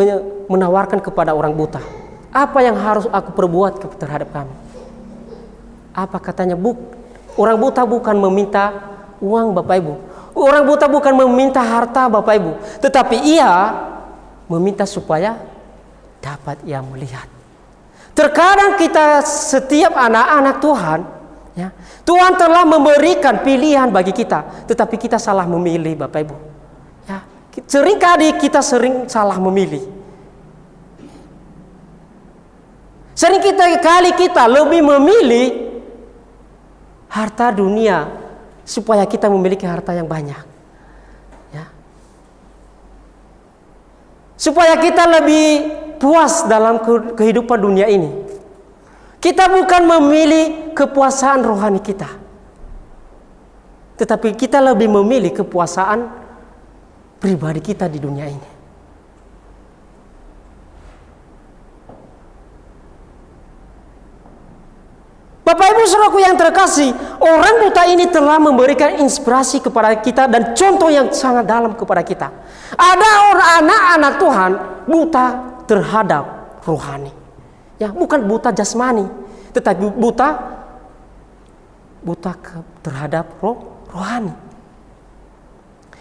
menawarkan kepada orang buta, apa yang harus aku perbuat terhadap kamu? Apa katanya? Orang buta bukan meminta uang Bapak Ibu. Orang buta bukan meminta harta Bapak Ibu. Tetapi ia meminta supaya dapat ia melihat. Terkadang kita setiap anak-anak Tuhan, ya, Tuhan telah memberikan pilihan bagi kita, tetapi kita salah memilih Bapak Ibu. Ya, seringkali kita salah memilih. Seringkali kita lebih memilih harta dunia supaya kita memiliki harta yang banyak. Ya. Supaya kita lebih puas dalam kehidupan dunia ini. Kita bukan memilih kepuasan rohani kita, tetapi kita lebih memilih kepuasan pribadi kita di dunia ini. Bapak Ibu Saudaraku yang terkasih, orang buta ini telah memberikan inspirasi kepada kita dan contoh yang sangat dalam kepada kita. Ada orang anak-anak Tuhan buta terhadap rohani. Ya, bukan buta jasmani, tetapi buta terhadap rohani.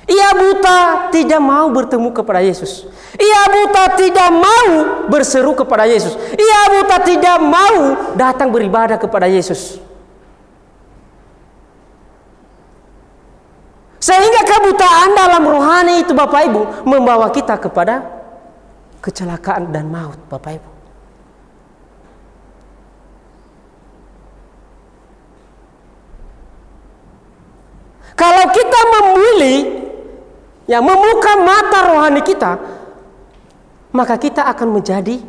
Ia buta tidak mau bertemu kepada Yesus. Ia buta tidak mau berseru kepada Yesus. Ia buta tidak mau datang beribadah kepada Yesus. Sehingga kebutaan dalam rohani itu Bapak Ibu membawa kita kepada kecelakaan dan maut, Bapak Ibu. Kalau kita memilih membuka mata rohani kita, maka kita akan menjadi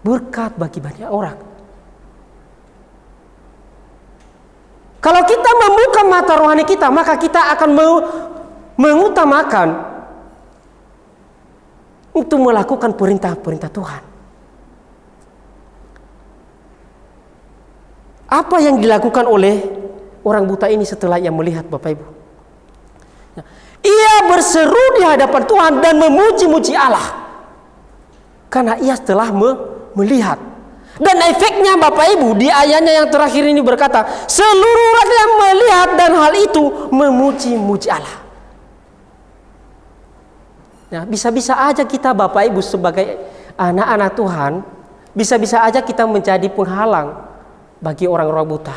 berkat bagi banyak orang. Kalau kita membuka mata rohani kita, maka kita akan mengutamakan untuk melakukan perintah-perintah Tuhan. Apa yang dilakukan oleh orang buta ini setelah ia melihat, Bapak Ibu? Ia berseru di hadapan Tuhan dan memuji-muji Allah karena ia telah melihat. Dan efeknya Bapak Ibu di ayatnya yang terakhir ini berkata, seluruh rakyat melihat dan hal itu memuji-muji Allah. Nah, bisa-bisa aja kita Bapak Ibu sebagai anak-anak Tuhan, bisa-bisa aja kita menjadi penghalang bagi orang-orang buta.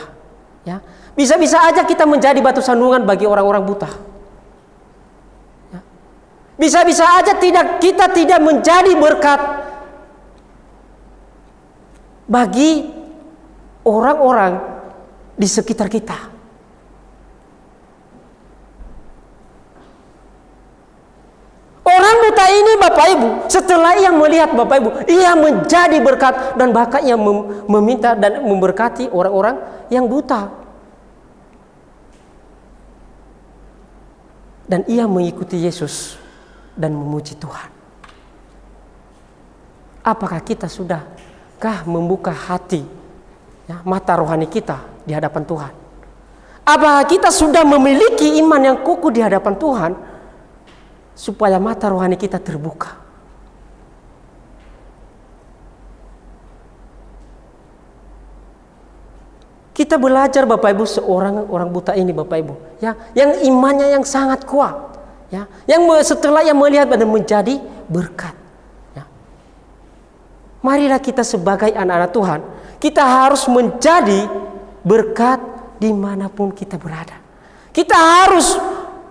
Ya, bisa-bisa aja kita menjadi batu sandungan bagi orang-orang buta. Ya. Bisa-bisa aja kita tidak menjadi berkat bagi orang-orang di sekitar kita. Orang buta ini Bapak Ibu, setelah ia melihat Bapak Ibu, ia menjadi berkat dan bahkan ia meminta dan memberkati orang-orang yang buta. Dan ia mengikuti Yesus dan memuji Tuhan. Apakah kita sudahkah membuka hati, mata rohani kita di hadapan Tuhan? Apakah kita sudah memiliki iman yang kukuh di hadapan Tuhan supaya mata rohani kita terbuka? Kita belajar Bapak Ibu seorang orang buta ini Bapak Ibu, yang imannya yang sangat kuat, yang setelah ia melihat dan menjadi berkat. Marilah kita sebagai anak-anak Tuhan, kita harus menjadi berkat dimanapun kita berada. Kita harus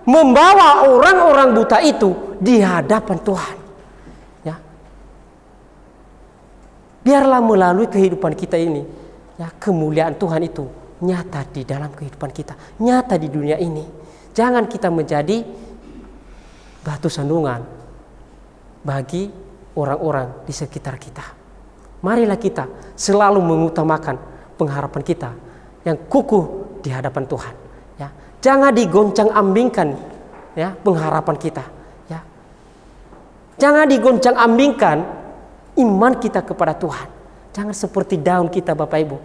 membawa orang-orang buta itu di hadapan Tuhan. Biarlah melalui kehidupan kita ini, kemuliaan Tuhan itu nyata di dalam kehidupan kita, nyata di dunia ini. Jangan kita menjadi batu sandungan bagi orang-orang di sekitar kita. Marilah kita selalu mengutamakan pengharapan kita yang kukuh di hadapan Tuhan. Jangan digoncang-ambingkan pengharapan kita. Jangan digoncang-ambingkan iman kita kepada Tuhan. Jangan seperti daun kita Bapak Ibu.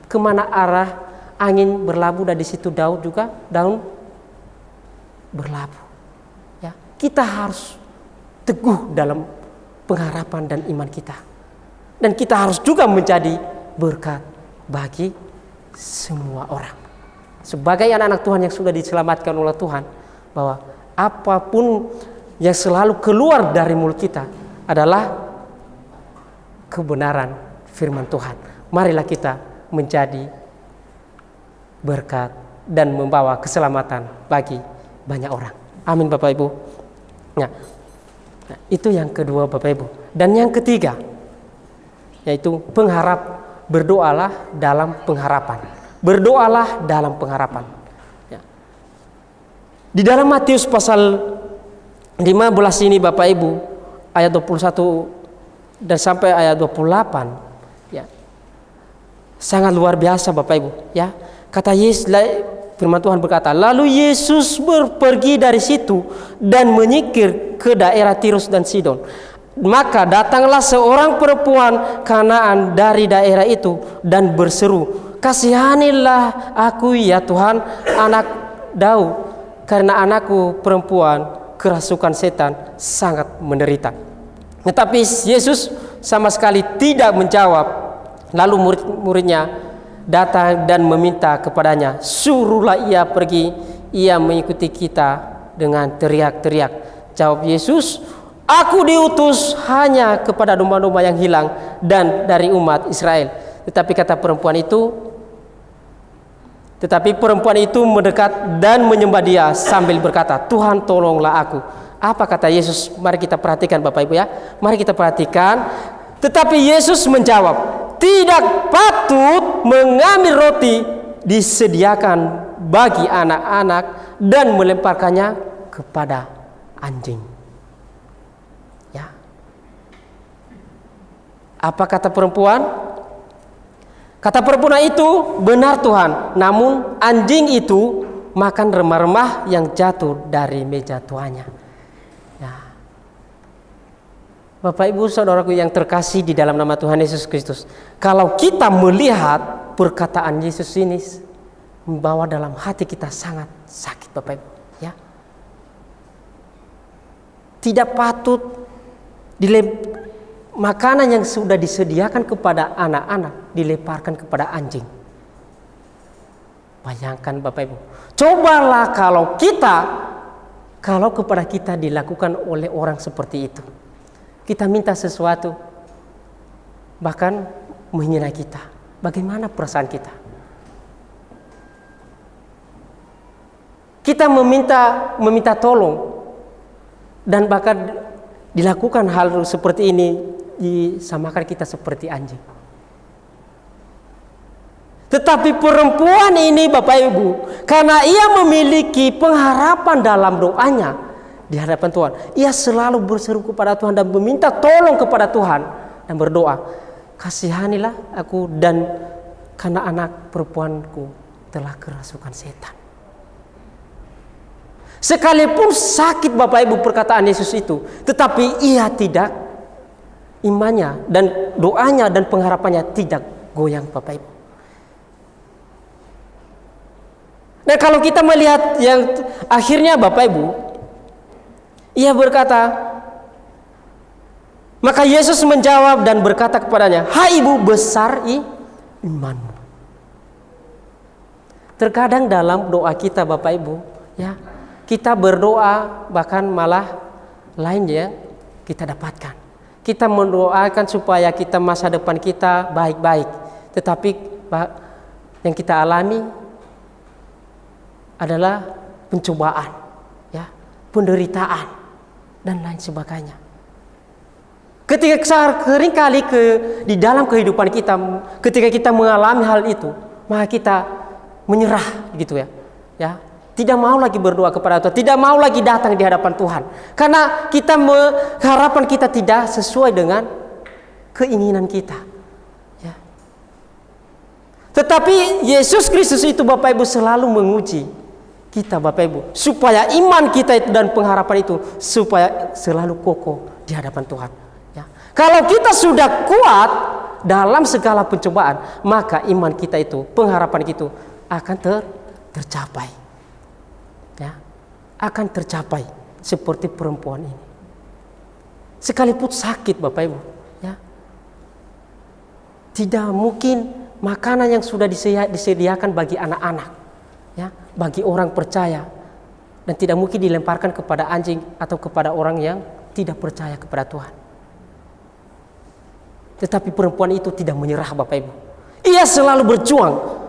Kemana arah angin berlabuh dan di situ daun juga daun berlabuh. Kita harus teguh dalam pengharapan dan iman kita. Dan kita harus juga menjadi berkat bagi semua orang. Sebagai anak-anak Tuhan yang sudah diselamatkan oleh Tuhan, bahwa apapun yang selalu keluar dari mulut kita adalah kebenaran firman Tuhan. Marilah kita menjadi berkat dan membawa keselamatan bagi banyak orang. Amin Bapak Ibu. Nah, itu yang kedua Bapak Ibu. Dan yang ketiga, yaitu pengharap, berdoalah dalam pengharapan. Berdoalah dalam pengharapan. Di dalam Matius pasal 15 ini Bapak Ibu, ayat 21 dan sampai ayat 28, sangat luar biasa Bapak Ibu. Kata Yesus, firman Tuhan berkata, lalu Yesus pergi dari situ dan menyingkir ke daerah Tirus dan Sidon. Maka datanglah seorang perempuan Kanaan dari daerah itu dan berseru, kasihanilah aku ya Tuhan, anak Daud, karena anakku perempuan kerasukan setan sangat menderita. Tetapi Yesus sama sekali tidak menjawab. Lalu murid-muridnya datang dan meminta kepadanya, suruhlah ia pergi. Ia mengikuti kita dengan teriak-teriak. Jawab Yesus, aku diutus hanya kepada domba-domba yang hilang dan dari umat Israel. Tetapi perempuan itu mendekat dan menyembah dia sambil berkata, Tuhan tolonglah aku. Apa kata Yesus? Mari kita perhatikan Bapak Ibu ya. Mari kita perhatikan. Tetapi Yesus menjawab, tidak patut mengambil roti disediakan bagi anak-anak dan melemparkannya kepada anjing. Ya. Apa kata perempuan? Kata perempuan itu, benar Tuhan, namun anjing itu makan remah-remah yang jatuh dari meja tuannya. Nah, Bapak Ibu Saudaraku yang terkasih di dalam nama Tuhan Yesus Kristus, kalau kita melihat perkataan Yesus ini membawa dalam hati kita sangat sakit Bapak Ibu, ya. Tidak patut makanan yang sudah disediakan kepada anak-anak dilemparkan kepada anjing. Bayangkan Bapak Ibu, cobalah kalau kepada kita dilakukan oleh orang seperti itu. Kita minta sesuatu, bahkan menghina kita. Bagaimana perasaan kita? Kita meminta tolong, dan bahkan dilakukan hal seperti ini, disamakan kita seperti anjing. Tetapi perempuan ini Bapak Ibu, karena ia memiliki pengharapan dalam doanya di hadapan Tuhan, ia selalu berseru kepada Tuhan dan meminta tolong kepada Tuhan dan berdoa, kasihanilah aku dan karena anak perempuanku telah kerasukan setan. Sekalipun sakit Bapak Ibu perkataan Yesus itu, tetapi ia tidak, imannya dan doanya dan pengharapannya tidak goyang Bapak Ibu. Nah, kalau kita melihat yang akhirnya Bapak Ibu, ia berkata, maka Yesus menjawab dan berkata kepadanya, hai ibu, besar imanmu. Terkadang dalam doa kita Bapak Ibu, ya, kita berdoa bahkan malah lain yang kita dapatkan. Kita mendoakan supaya kita masa depan kita baik-baik, tetapi yang kita alami adalah pencobaan, ya, penderitaan dan lain sebagainya. Ketika seringkali di dalam kehidupan kita, ketika kita mengalami hal itu, maka kita menyerah, gitu ya, ya, tidak mau lagi berdoa kepada Tuhan, tidak mau lagi datang di hadapan Tuhan, karena harapan kita tidak sesuai dengan keinginan kita. Ya. Tetapi Yesus Kristus itu Bapak Ibu selalu menguji kita Bapak Ibu, supaya iman kita itu dan pengharapan itu supaya selalu kokoh di hadapan Tuhan. Ya. Kalau kita sudah kuat dalam segala pencobaan, maka iman kita itu, pengharapan itu akan tercapai. Ya, akan tercapai seperti perempuan ini. Sekalipun sakit Bapak Ibu, ya, tidak mungkin makanan yang sudah disediakan bagi anak-anak, ya, bagi orang percaya, dan tidak mungkin dilemparkan kepada anjing atau kepada orang yang tidak percaya kepada Tuhan. Tetapi perempuan itu tidak menyerah Bapak Ibu. Ia selalu berjuang.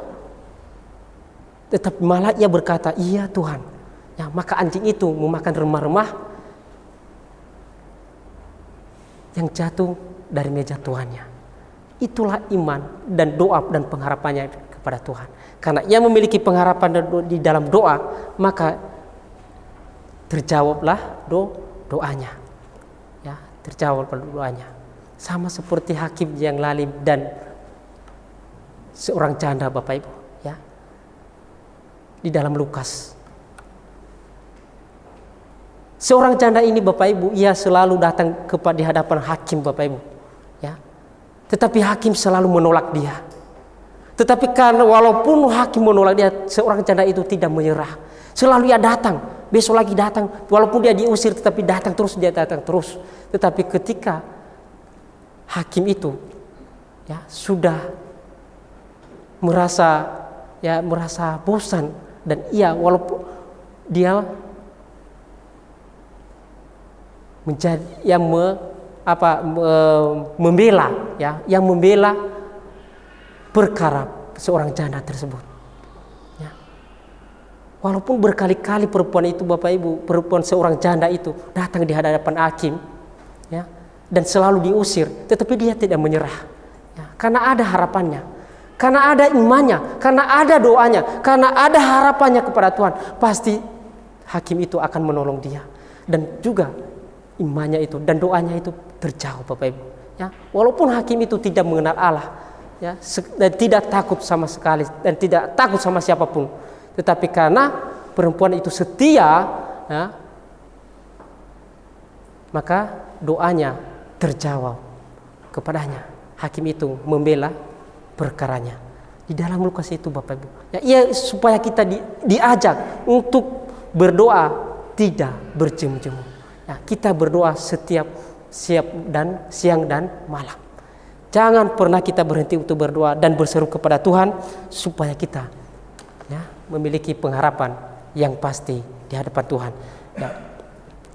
Tetapi malah ia berkata, iya Tuhan. Ya, maka anjing itu memakan remah-remah yang jatuh dari meja tuannya. Itulah iman dan doa dan pengharapannya kepada Tuhan. Karena ia memiliki pengharapan di dalam doa, maka terjawablah doanya. Ya, terjawablah doanya. Sama seperti hakim yang lalim dan seorang janda Bapak Ibu, ya. Di dalam Lukas. Seorang janda ini Bapak Ibu, ia selalu datang di hadapan hakim Bapak Ibu, ya. Tetapi hakim selalu menolak dia. Tetapi karena walaupun hakim menolak dia, seorang janda itu tidak menyerah. Selalu ia datang, besok lagi datang. Walaupun dia diusir, tetapi datang terus, dia datang terus. Tetapi ketika hakim itu ya sudah merasa bosan, dan ia walaupun dia menjadi membela perkara seorang janda tersebut. Ya. Walaupun berkali-kali perempuan itu, Bapak Ibu, perempuan seorang janda itu datang di hadapan hakim, ya, dan selalu diusir, tetapi dia tidak menyerah. Ya, karena ada harapannya, karena ada imannya, karena ada doanya, karena ada harapannya kepada Tuhan. Pasti hakim itu akan menolong dia, dan juga imannya itu dan doanya itu terjawab, Bapak Ibu. Ya, walaupun hakim itu tidak mengenal Allah, ya, dan tidak takut sama sekali dan tidak takut sama siapapun, tetapi karena perempuan itu setia, ya, maka doanya terjawab kepadanya. Hakim itu membela perkaranya. Di dalam Lukas itu, Bapak Ibu, ya, supaya kita diajak untuk berdoa tidak berjemu-jemu. Ya, kita berdoa siang dan malam. Jangan pernah kita berhenti untuk berdoa dan berseru kepada Tuhan supaya kita, ya, memiliki pengharapan yang pasti di hadapan Tuhan. Ya.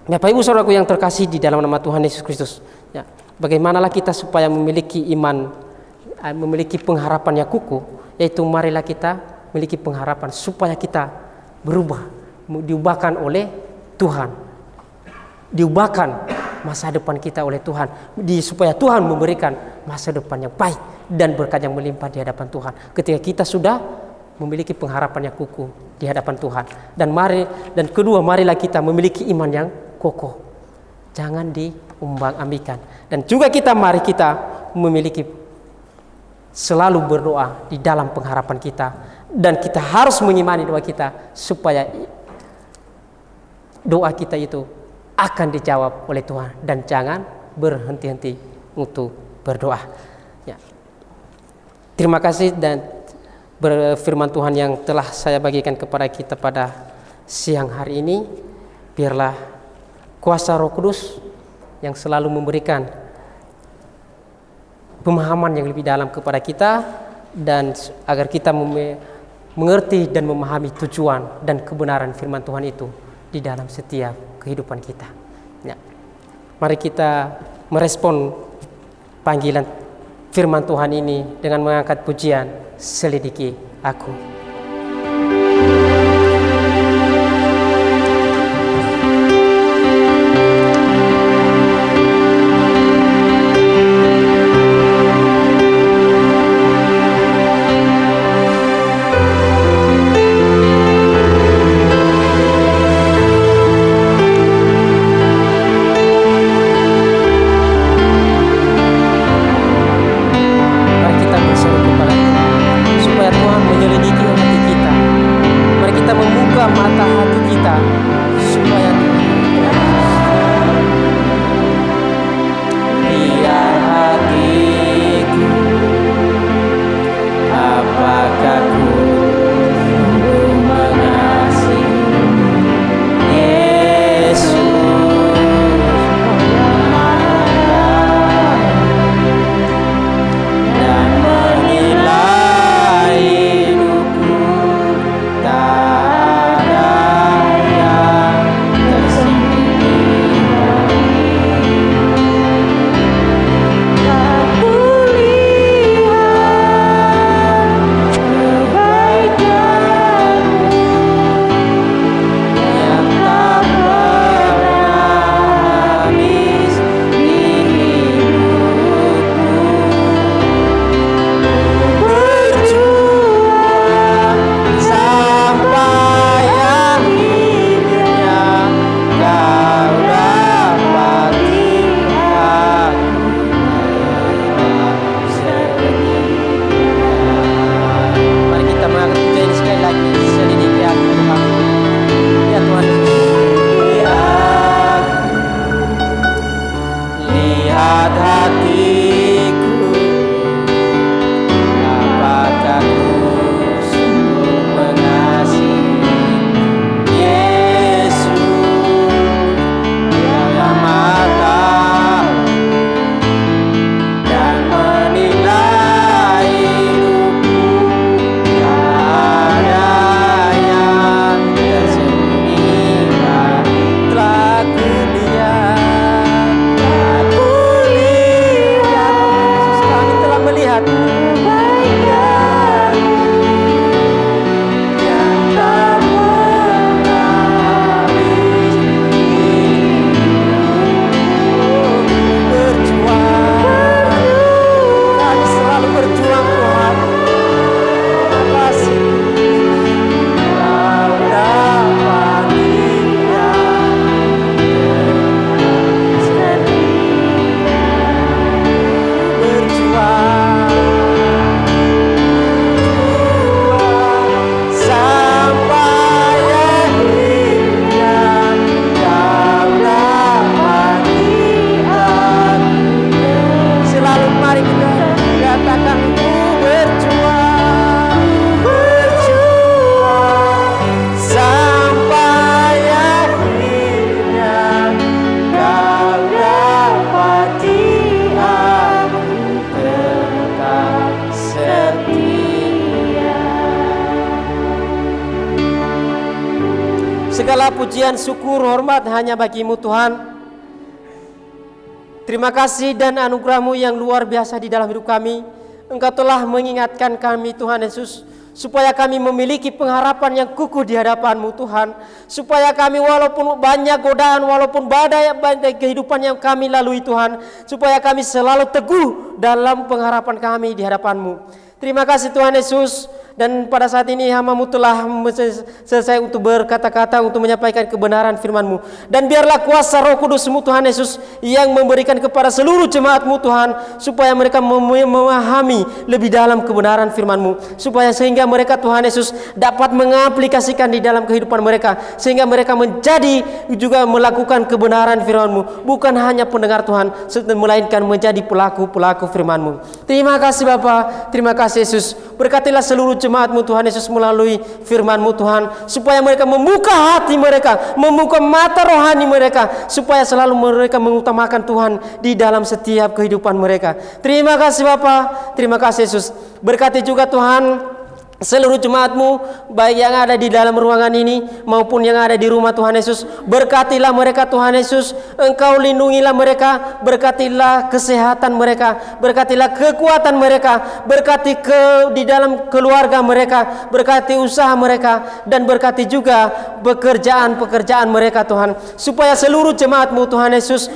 Bapak Ibu Saudaraku yang terkasih di dalam nama Tuhan Yesus Kristus, ya, bagaimanalah kita supaya memiliki iman, memiliki pengharapan yang kukuh, yaitu marilah kita memiliki pengharapan supaya kita berubah, diubahkan oleh Tuhan, diubahkan masa depan kita oleh Tuhan, supaya Tuhan memberikan masa depan yang baik dan berkat yang melimpah di hadapan Tuhan ketika kita sudah memiliki pengharapan yang kukuh di hadapan Tuhan. Dan kedua, marilah kita memiliki iman yang kokoh, jangan diumbang-ambingkan. Dan juga mari kita memiliki selalu berdoa di dalam pengharapan kita, dan kita harus mengimani doa kita supaya doa kita itu akan dijawab oleh Tuhan, dan jangan berhenti-henti untuk berdoa. Ya. Terima kasih dan firman Tuhan yang telah saya bagikan kepada kita pada siang hari ini. Biarlah kuasa Roh Kudus yang selalu memberikan pemahaman yang lebih dalam kepada kita, dan agar kita mengerti dan memahami tujuan dan kebenaran firman Tuhan itu di dalam setiap kehidupan kita. Ya. Mari kita merespon panggilan firman Tuhan ini dengan mengangkat pujian "Selidiki Aku". Mari kita berseru kepada Tuhan supaya Tuhan menyelidiki pujian, syukur, hormat hanya bagi-Mu Tuhan. Terima kasih dan anugerah-Mu yang luar biasa di dalam hidup kami. Engkau telah mengingatkan kami Tuhan Yesus, supaya kami memiliki pengharapan yang kukuh di hadapan-Mu Tuhan. Supaya kami walaupun banyak godaan, walaupun badai kehidupan yang kami lalui Tuhan, supaya kami selalu teguh dalam pengharapan kami di hadapan-Mu. Terima kasih Tuhan Yesus. Dan pada saat ini hamba-Mu telah selesai untuk berkata-kata, untuk menyampaikan kebenaran firman-Mu. Dan biarlah kuasa Roh Kudus-Mu Tuhan Yesus yang memberikan kepada seluruh jemaat-Mu Tuhan, supaya mereka memahami lebih dalam kebenaran firman-Mu, supaya sehingga mereka Tuhan Yesus dapat mengaplikasikan di dalam kehidupan mereka, sehingga mereka menjadi juga melakukan kebenaran firman-Mu, bukan hanya pendengar Tuhan, melainkan menjadi pelaku-pelaku firman-Mu. Terima kasih Bapa, terima kasih Yesus. Berkatilah seluruh jemaat-Mu Tuhan Yesus melalui firman-Mu Tuhan, supaya mereka membuka hati mereka, membuka mata rohani mereka, supaya selalu mereka mengutamakan Tuhan di dalam setiap kehidupan mereka. Terima kasih Bapa, terima kasih Yesus. Berkati juga Tuhan seluruh jemaat-Mu, baik yang ada di dalam ruangan ini maupun yang ada di rumah Tuhan Yesus. Berkatilah mereka Tuhan Yesus, Engkau lindungilah mereka, berkatilah kesehatan mereka, berkatilah kekuatan mereka, berkati di dalam keluarga mereka, berkati usaha mereka, dan berkati juga pekerjaan-pekerjaan mereka Tuhan, supaya seluruh jemaat-Mu Tuhan Yesus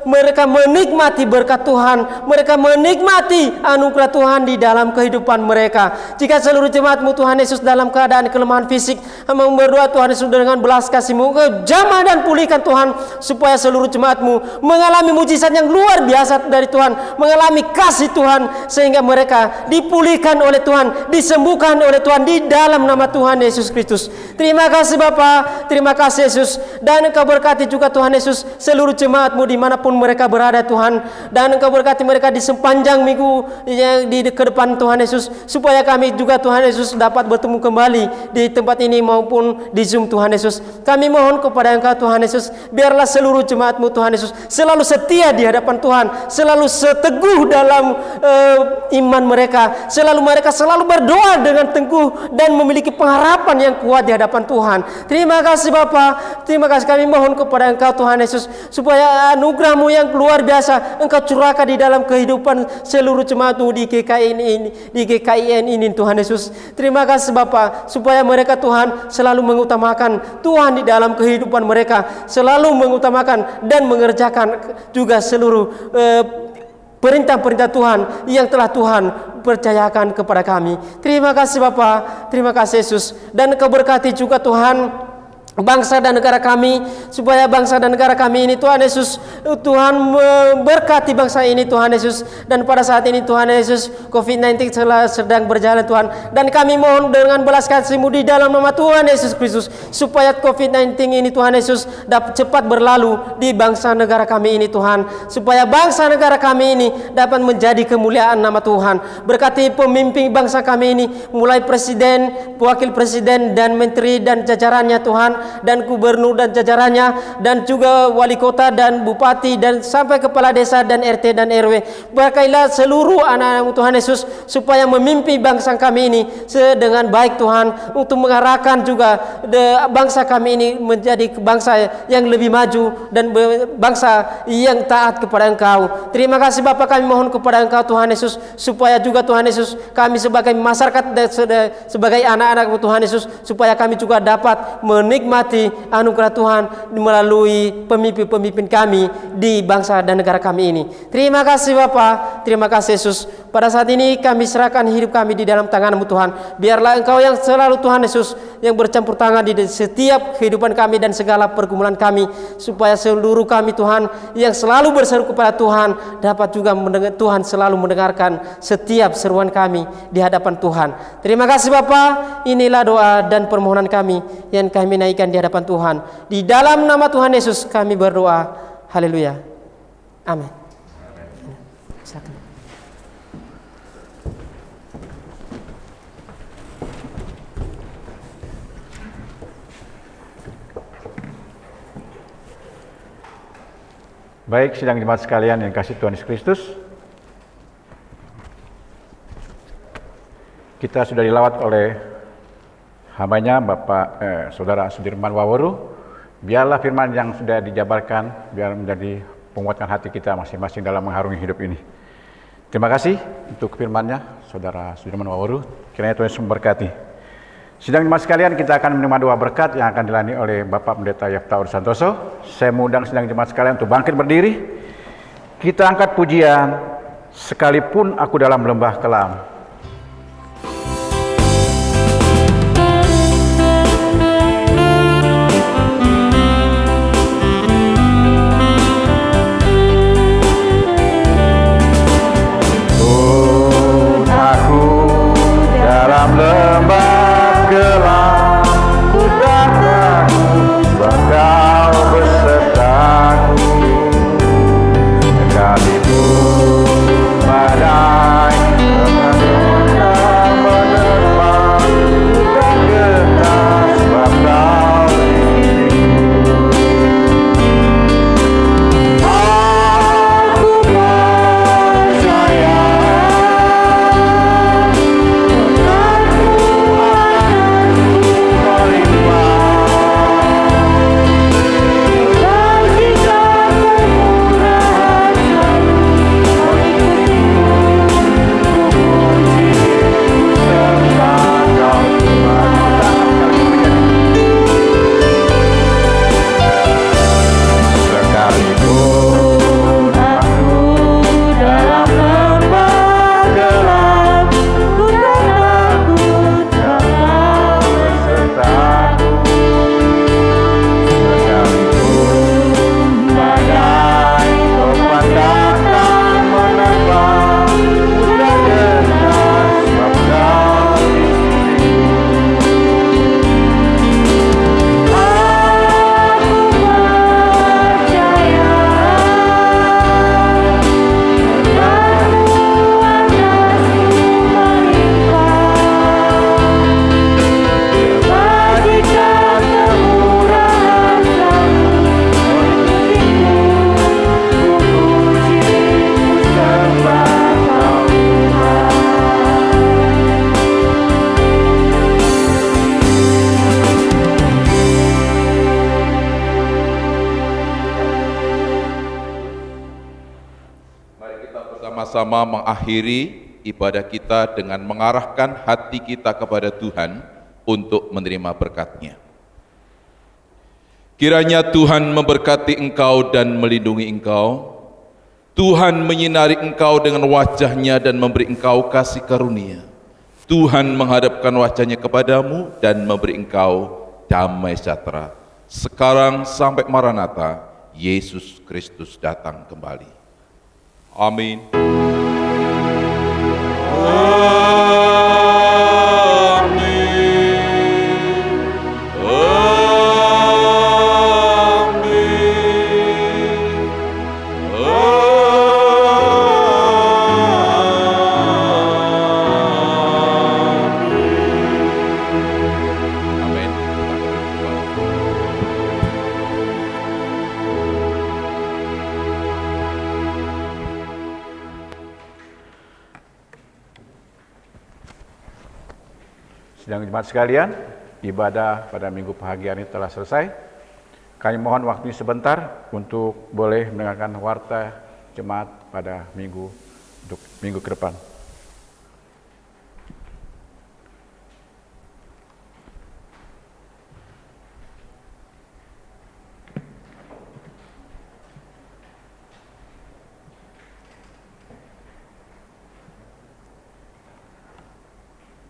mereka menikmati berkat Tuhan, mereka menikmati anugerah Tuhan di dalam kehidupan mereka. Jika seluruh jemaat-Mu Tuhan Yesus dalam keadaan kelemahan fisik, hamba berdoa Tuhan Yesus dengan belas kasih-Mu, jamah dan pulihkan Tuhan, supaya seluruh jemaat-Mu mengalami mujizat yang luar biasa dari Tuhan, mengalami kasih Tuhan, sehingga mereka dipulihkan oleh Tuhan, disembuhkan oleh Tuhan di dalam nama Tuhan Yesus Kristus. Terima kasih Bapa, terima kasih Yesus, dan Engkau berkati juga Tuhan Yesus seluruh jemaat-Mu dimanapun mereka berada Tuhan, dan Engkau berkati mereka di sepanjang minggu yang di ke depan Tuhan Yesus, supaya kami juga Tuhan Yesus dapat bertemu kembali di tempat ini maupun di Zoom Tuhan Yesus. Kami mohon kepada Engkau Tuhan Yesus, biarlah seluruh jemaat-Mu Tuhan Yesus selalu setia di hadapan Tuhan, selalu seteguh dalam iman mereka, mereka selalu berdoa dengan teguh dan memiliki pengharapan yang kuat di hadapan Tuhan. Terima kasih Bapa, terima kasih. Kami mohon kepada Engkau Tuhan Yesus, supaya anugerah-Mu yang luar biasa Engkau curahkan di dalam kehidupan seluruh jemaat-Mu di GKIN ini Tuhan Yesus. Terima kasih Bapa, supaya mereka Tuhan selalu mengutamakan Tuhan di dalam kehidupan mereka, selalu mengutamakan dan mengerjakan juga seluruh perintah-perintah Tuhan yang telah Tuhan percayakan kepada kami. Terima kasih Bapa, terima kasih Yesus, dan Engkau berkati juga Tuhan bangsa dan negara kami, supaya bangsa dan negara kami ini Tuhan Yesus, Tuhan memberkati bangsa ini Tuhan Yesus. Dan pada saat ini Tuhan Yesus, COVID-19 sedang berjalan Tuhan, dan kami mohon dengan belas kasih-Mu di dalam nama Tuhan Yesus Kristus, supaya COVID-19 ini Tuhan Yesus dapat cepat berlalu di bangsa negara kami ini Tuhan, supaya bangsa negara kami ini dapat menjadi kemuliaan nama Tuhan. Berkati pemimpin bangsa kami ini, mulai presiden, wakil presiden, dan menteri dan jajarannya Tuhan, dan gubernur dan jajarannya, dan juga wali kota dan bupati, dan sampai kepala desa dan RT dan RW. Berkailah seluruh anak-anak-Mu Tuhan Yesus, supaya memimpin bangsa kami ini dengan baik Tuhan, untuk mengarahkan juga bangsa kami ini menjadi bangsa yang lebih maju dan bangsa yang taat kepada Engkau. Terima kasih Bapa, kami mohon kepada Engkau Tuhan Yesus, supaya juga Tuhan Yesus kami sebagai masyarakat dan sebagai anak-anak-Mu Tuhan Yesus, supaya kami juga dapat menikmati anugerah Tuhan melalui pemimpin-pemimpin kami di bangsa dan negara kami ini. Terima kasih Bapa, terima kasih Yesus. Pada saat ini kami serahkan hidup kami di dalam tangan-Mu Tuhan. Biarlah Engkau yang selalu Tuhan Yesus yang bercampur tangan di setiap kehidupan kami dan segala pergumulan kami, supaya seluruh kami Tuhan yang selalu berseru kepada Tuhan dapat juga mendengar, Tuhan selalu mendengarkan setiap seruan kami di hadapan Tuhan. Terima kasih Bapa. Inilah doa dan permohonan kami yang kami naikkan di hadapan Tuhan. Di dalam nama Tuhan Yesus kami berdoa. Haleluya. Amin. Silakan. Baik, sidang jemaat sekalian yang kasih Tuhan Yesus Kristus, kita sudah dilawat oleh hambanya Bapak Saudara Sudirman Waworu Biarlah firman yang sudah dijabarkan, biar menjadi penguatan hati kita masing-masing dalam mengharungi hidup ini. Terima kasih untuk firman-Nya, Saudara Sudirman Wawaru. Kiranya Tuhan Yesus memberkati. Sidang jemaat sekalian, kita akan menerima doa berkat yang akan dilayani oleh Bapak Pendeta Yefta Uri Santoso. Saya mengundang sidang jemaat sekalian untuk bangkit berdiri. Kita angkat pujian, sekalipun aku dalam lembah kelam. Dalam lembah gelap, ku tak takut, sebab Kau besertaku. Sekalipun badai menerpa, ku tak gentar, sebab Kau di sisiku. Aku percaya. Sama mengakhiri ibadah kita dengan mengarahkan hati kita kepada Tuhan untuk menerima berkat-Nya. Kiranya Tuhan memberkati engkau dan melindungi engkau. Tuhan menyinari engkau dengan wajah-Nya dan memberi engkau kasih karunia. Tuhan menghadapkan wajah-Nya kepadamu dan memberi engkau damai sejahtera. Sekarang sampai Maranatha, Yesus Kristus datang kembali. Amin. Sidang jemaat sekalian, ibadah pada minggu pagi ini telah selesai. Kami mohon waktu sebentar untuk boleh mendengarkan warta jemaat pada minggu ke depan.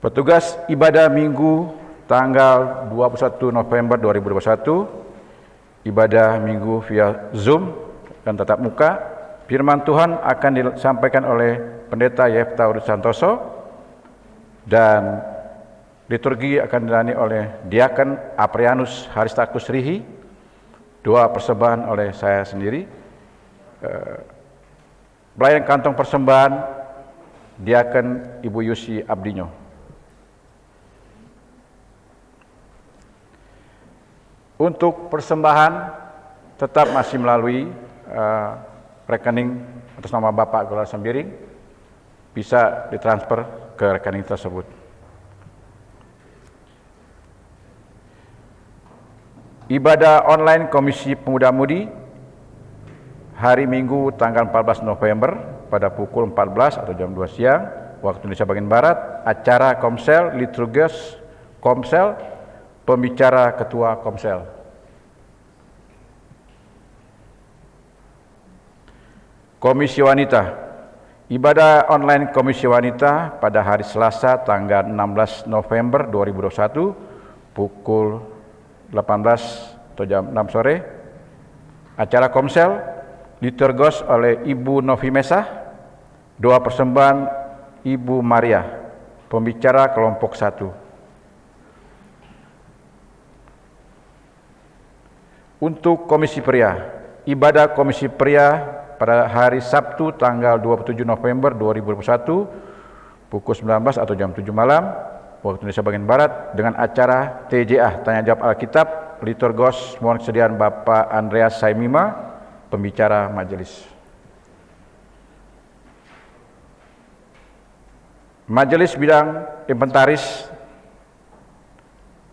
Petugas ibadah minggu tanggal 21 November 2021, ibadah minggu via Zoom dan tatap muka. Firman Tuhan akan disampaikan oleh Pendeta Yefta Uri Santoso dan liturgi akan dilayani oleh Diaken Aprianus Haristakus Rihi. Doa persembahan oleh saya sendiri. Pelayan kantong persembahan Diaken Ibu Yusi Abdinyo. Untuk persembahan tetap masih melalui rekening atas nama Bapak Gelora Sembiring, bisa ditransfer ke rekening tersebut. Ibadah online Komisi Pemuda-Mudi hari Minggu tanggal 14 November pada pukul 14 atau jam 2 siang waktu Indonesia bagian Barat. Acara Komsel, liturgis Komsel, pembicara Ketua Komsel. Komisi Wanita. Ibadah online Komisi Wanita pada hari Selasa tanggal 16 November 2021 pukul 18 atau jam 6 sore. Acara Komsel liturgos oleh Ibu Novi Mesah, doa persembahan Ibu Maria, pembicara kelompok 1. Untuk Komisi Pria, ibadah Komisi Pria pada hari Sabtu tanggal 27 November 2021 pukul 19 atau jam 7 malam waktu Indonesia bagian Barat dengan acara TJA, Tanya Jawab Alkitab, liturgos mohon kesediaan Bapak Andreas Saimima, pembicara majelis. Majelis Bidang Inventaris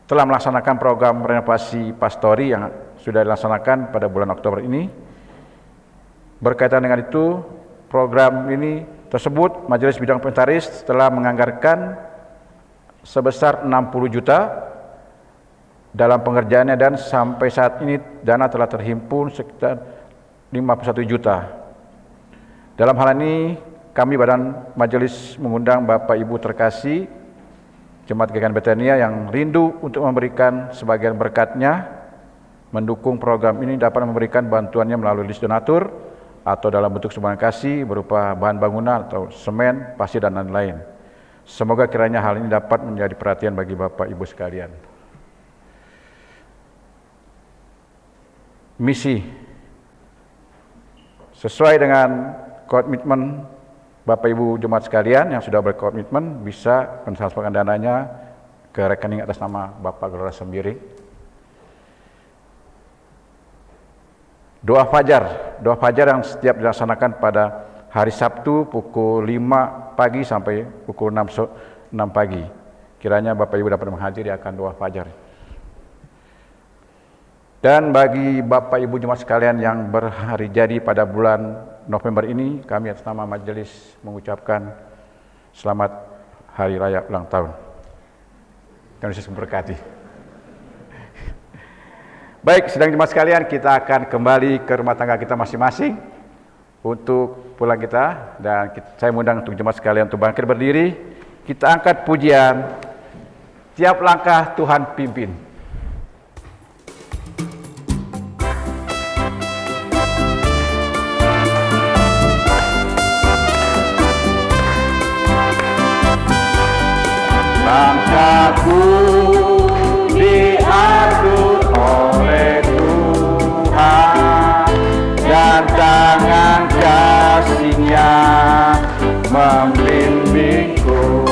telah melaksanakan program renovasi pastori yang sudah dilaksanakan pada bulan Oktober ini. Berkaitan dengan itu, program ini tersebut Majelis Bidang Inventaris telah menganggarkan sebesar 60 juta dalam pengerjaannya dan sampai saat ini dana telah terhimpun sekitar 51 juta. Dalam hal ini kami Badan Majelis mengundang Bapak Ibu terkasih Jemaat GKN Betania yang rindu untuk memberikan sebagian berkatnya, mendukung program ini dapat memberikan bantuannya melalui list donatur atau dalam bentuk sumbangan kasih berupa bahan bangunan atau semen, pasir dan lain-lain. Semoga kiranya hal ini dapat menjadi perhatian bagi Bapak Ibu sekalian. Misi. Sesuai dengan komitmen Bapak Ibu jemaat sekalian yang sudah berkomitmen bisa mentransferkan dananya ke rekening atas nama Bapak Gelora Sembiring. Doa fajar yang setiap dilaksanakan pada hari Sabtu pukul 5 pagi sampai pukul 6 pagi. Kiranya Bapak Ibu dapat menghadiri akan doa fajar. Dan bagi Bapak Ibu jemaat sekalian yang berhari jadi pada bulan November ini, kami atas nama majelis mengucapkan selamat hari raya ulang tahun. Tuhan Yesus memberkati. Baik, sedang jemaat sekalian, kita akan kembali ke rumah tangga kita masing-masing untuk pulang kita, dan saya mengundang untuk jemaat sekalian untuk bangkit berdiri. Kita angkat pujian, tiap langkah Tuhan pimpin. Langkahku diatur oleh Tuhan dan tangan kasih-Nya membimbingku.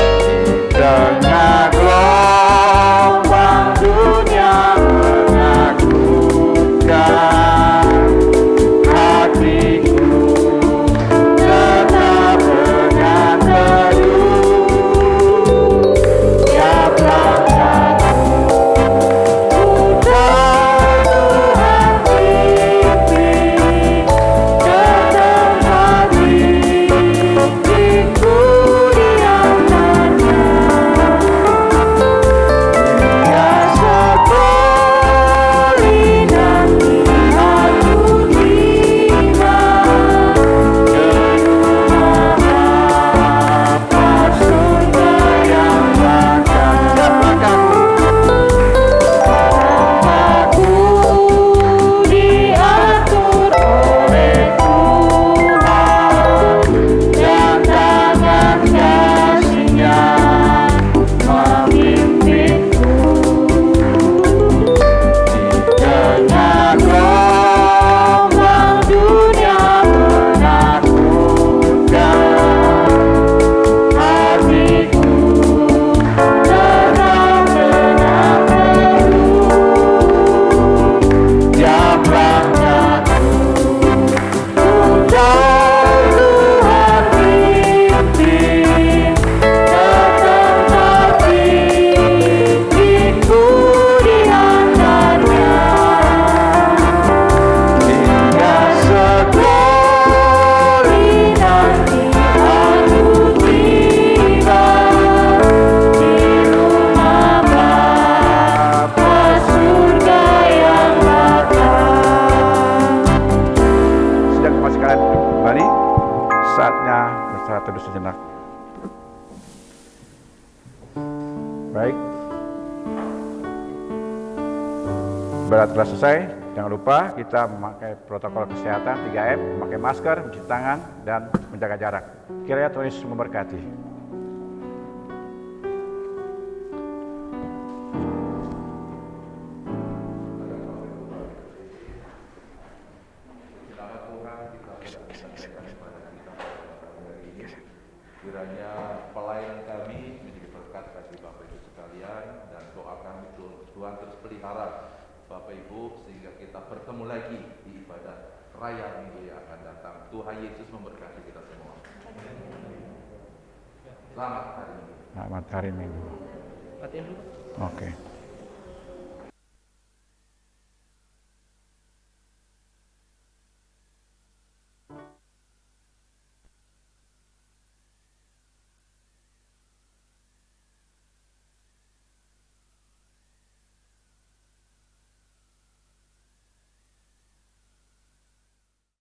Di tengah gelombang dunia menakutkan, hatiku tetap dengan teduh. Tiap langkahku Tuhan pimpin ke tempat teduh sejenak. Baik. Berat telah selesai. Jangan lupa kita memakai protokol kesehatan 3M, memakai masker, mencuci tangan, dan menjaga jarak. Kiranya Tuhan Yesus memberkati. Kiranya pelayanan kami menjadi berkat bagi Bapak Ibu sekalian, dan doa kami Tuhan terus pelihara Bapak Ibu sehingga kita bertemu lagi di ibadah raya minggu yang akan datang. Tuhan Yesus memberkati kita semua. Selamat hari Minggu. Selamat hari Minggu. Latihan dulu. Oke.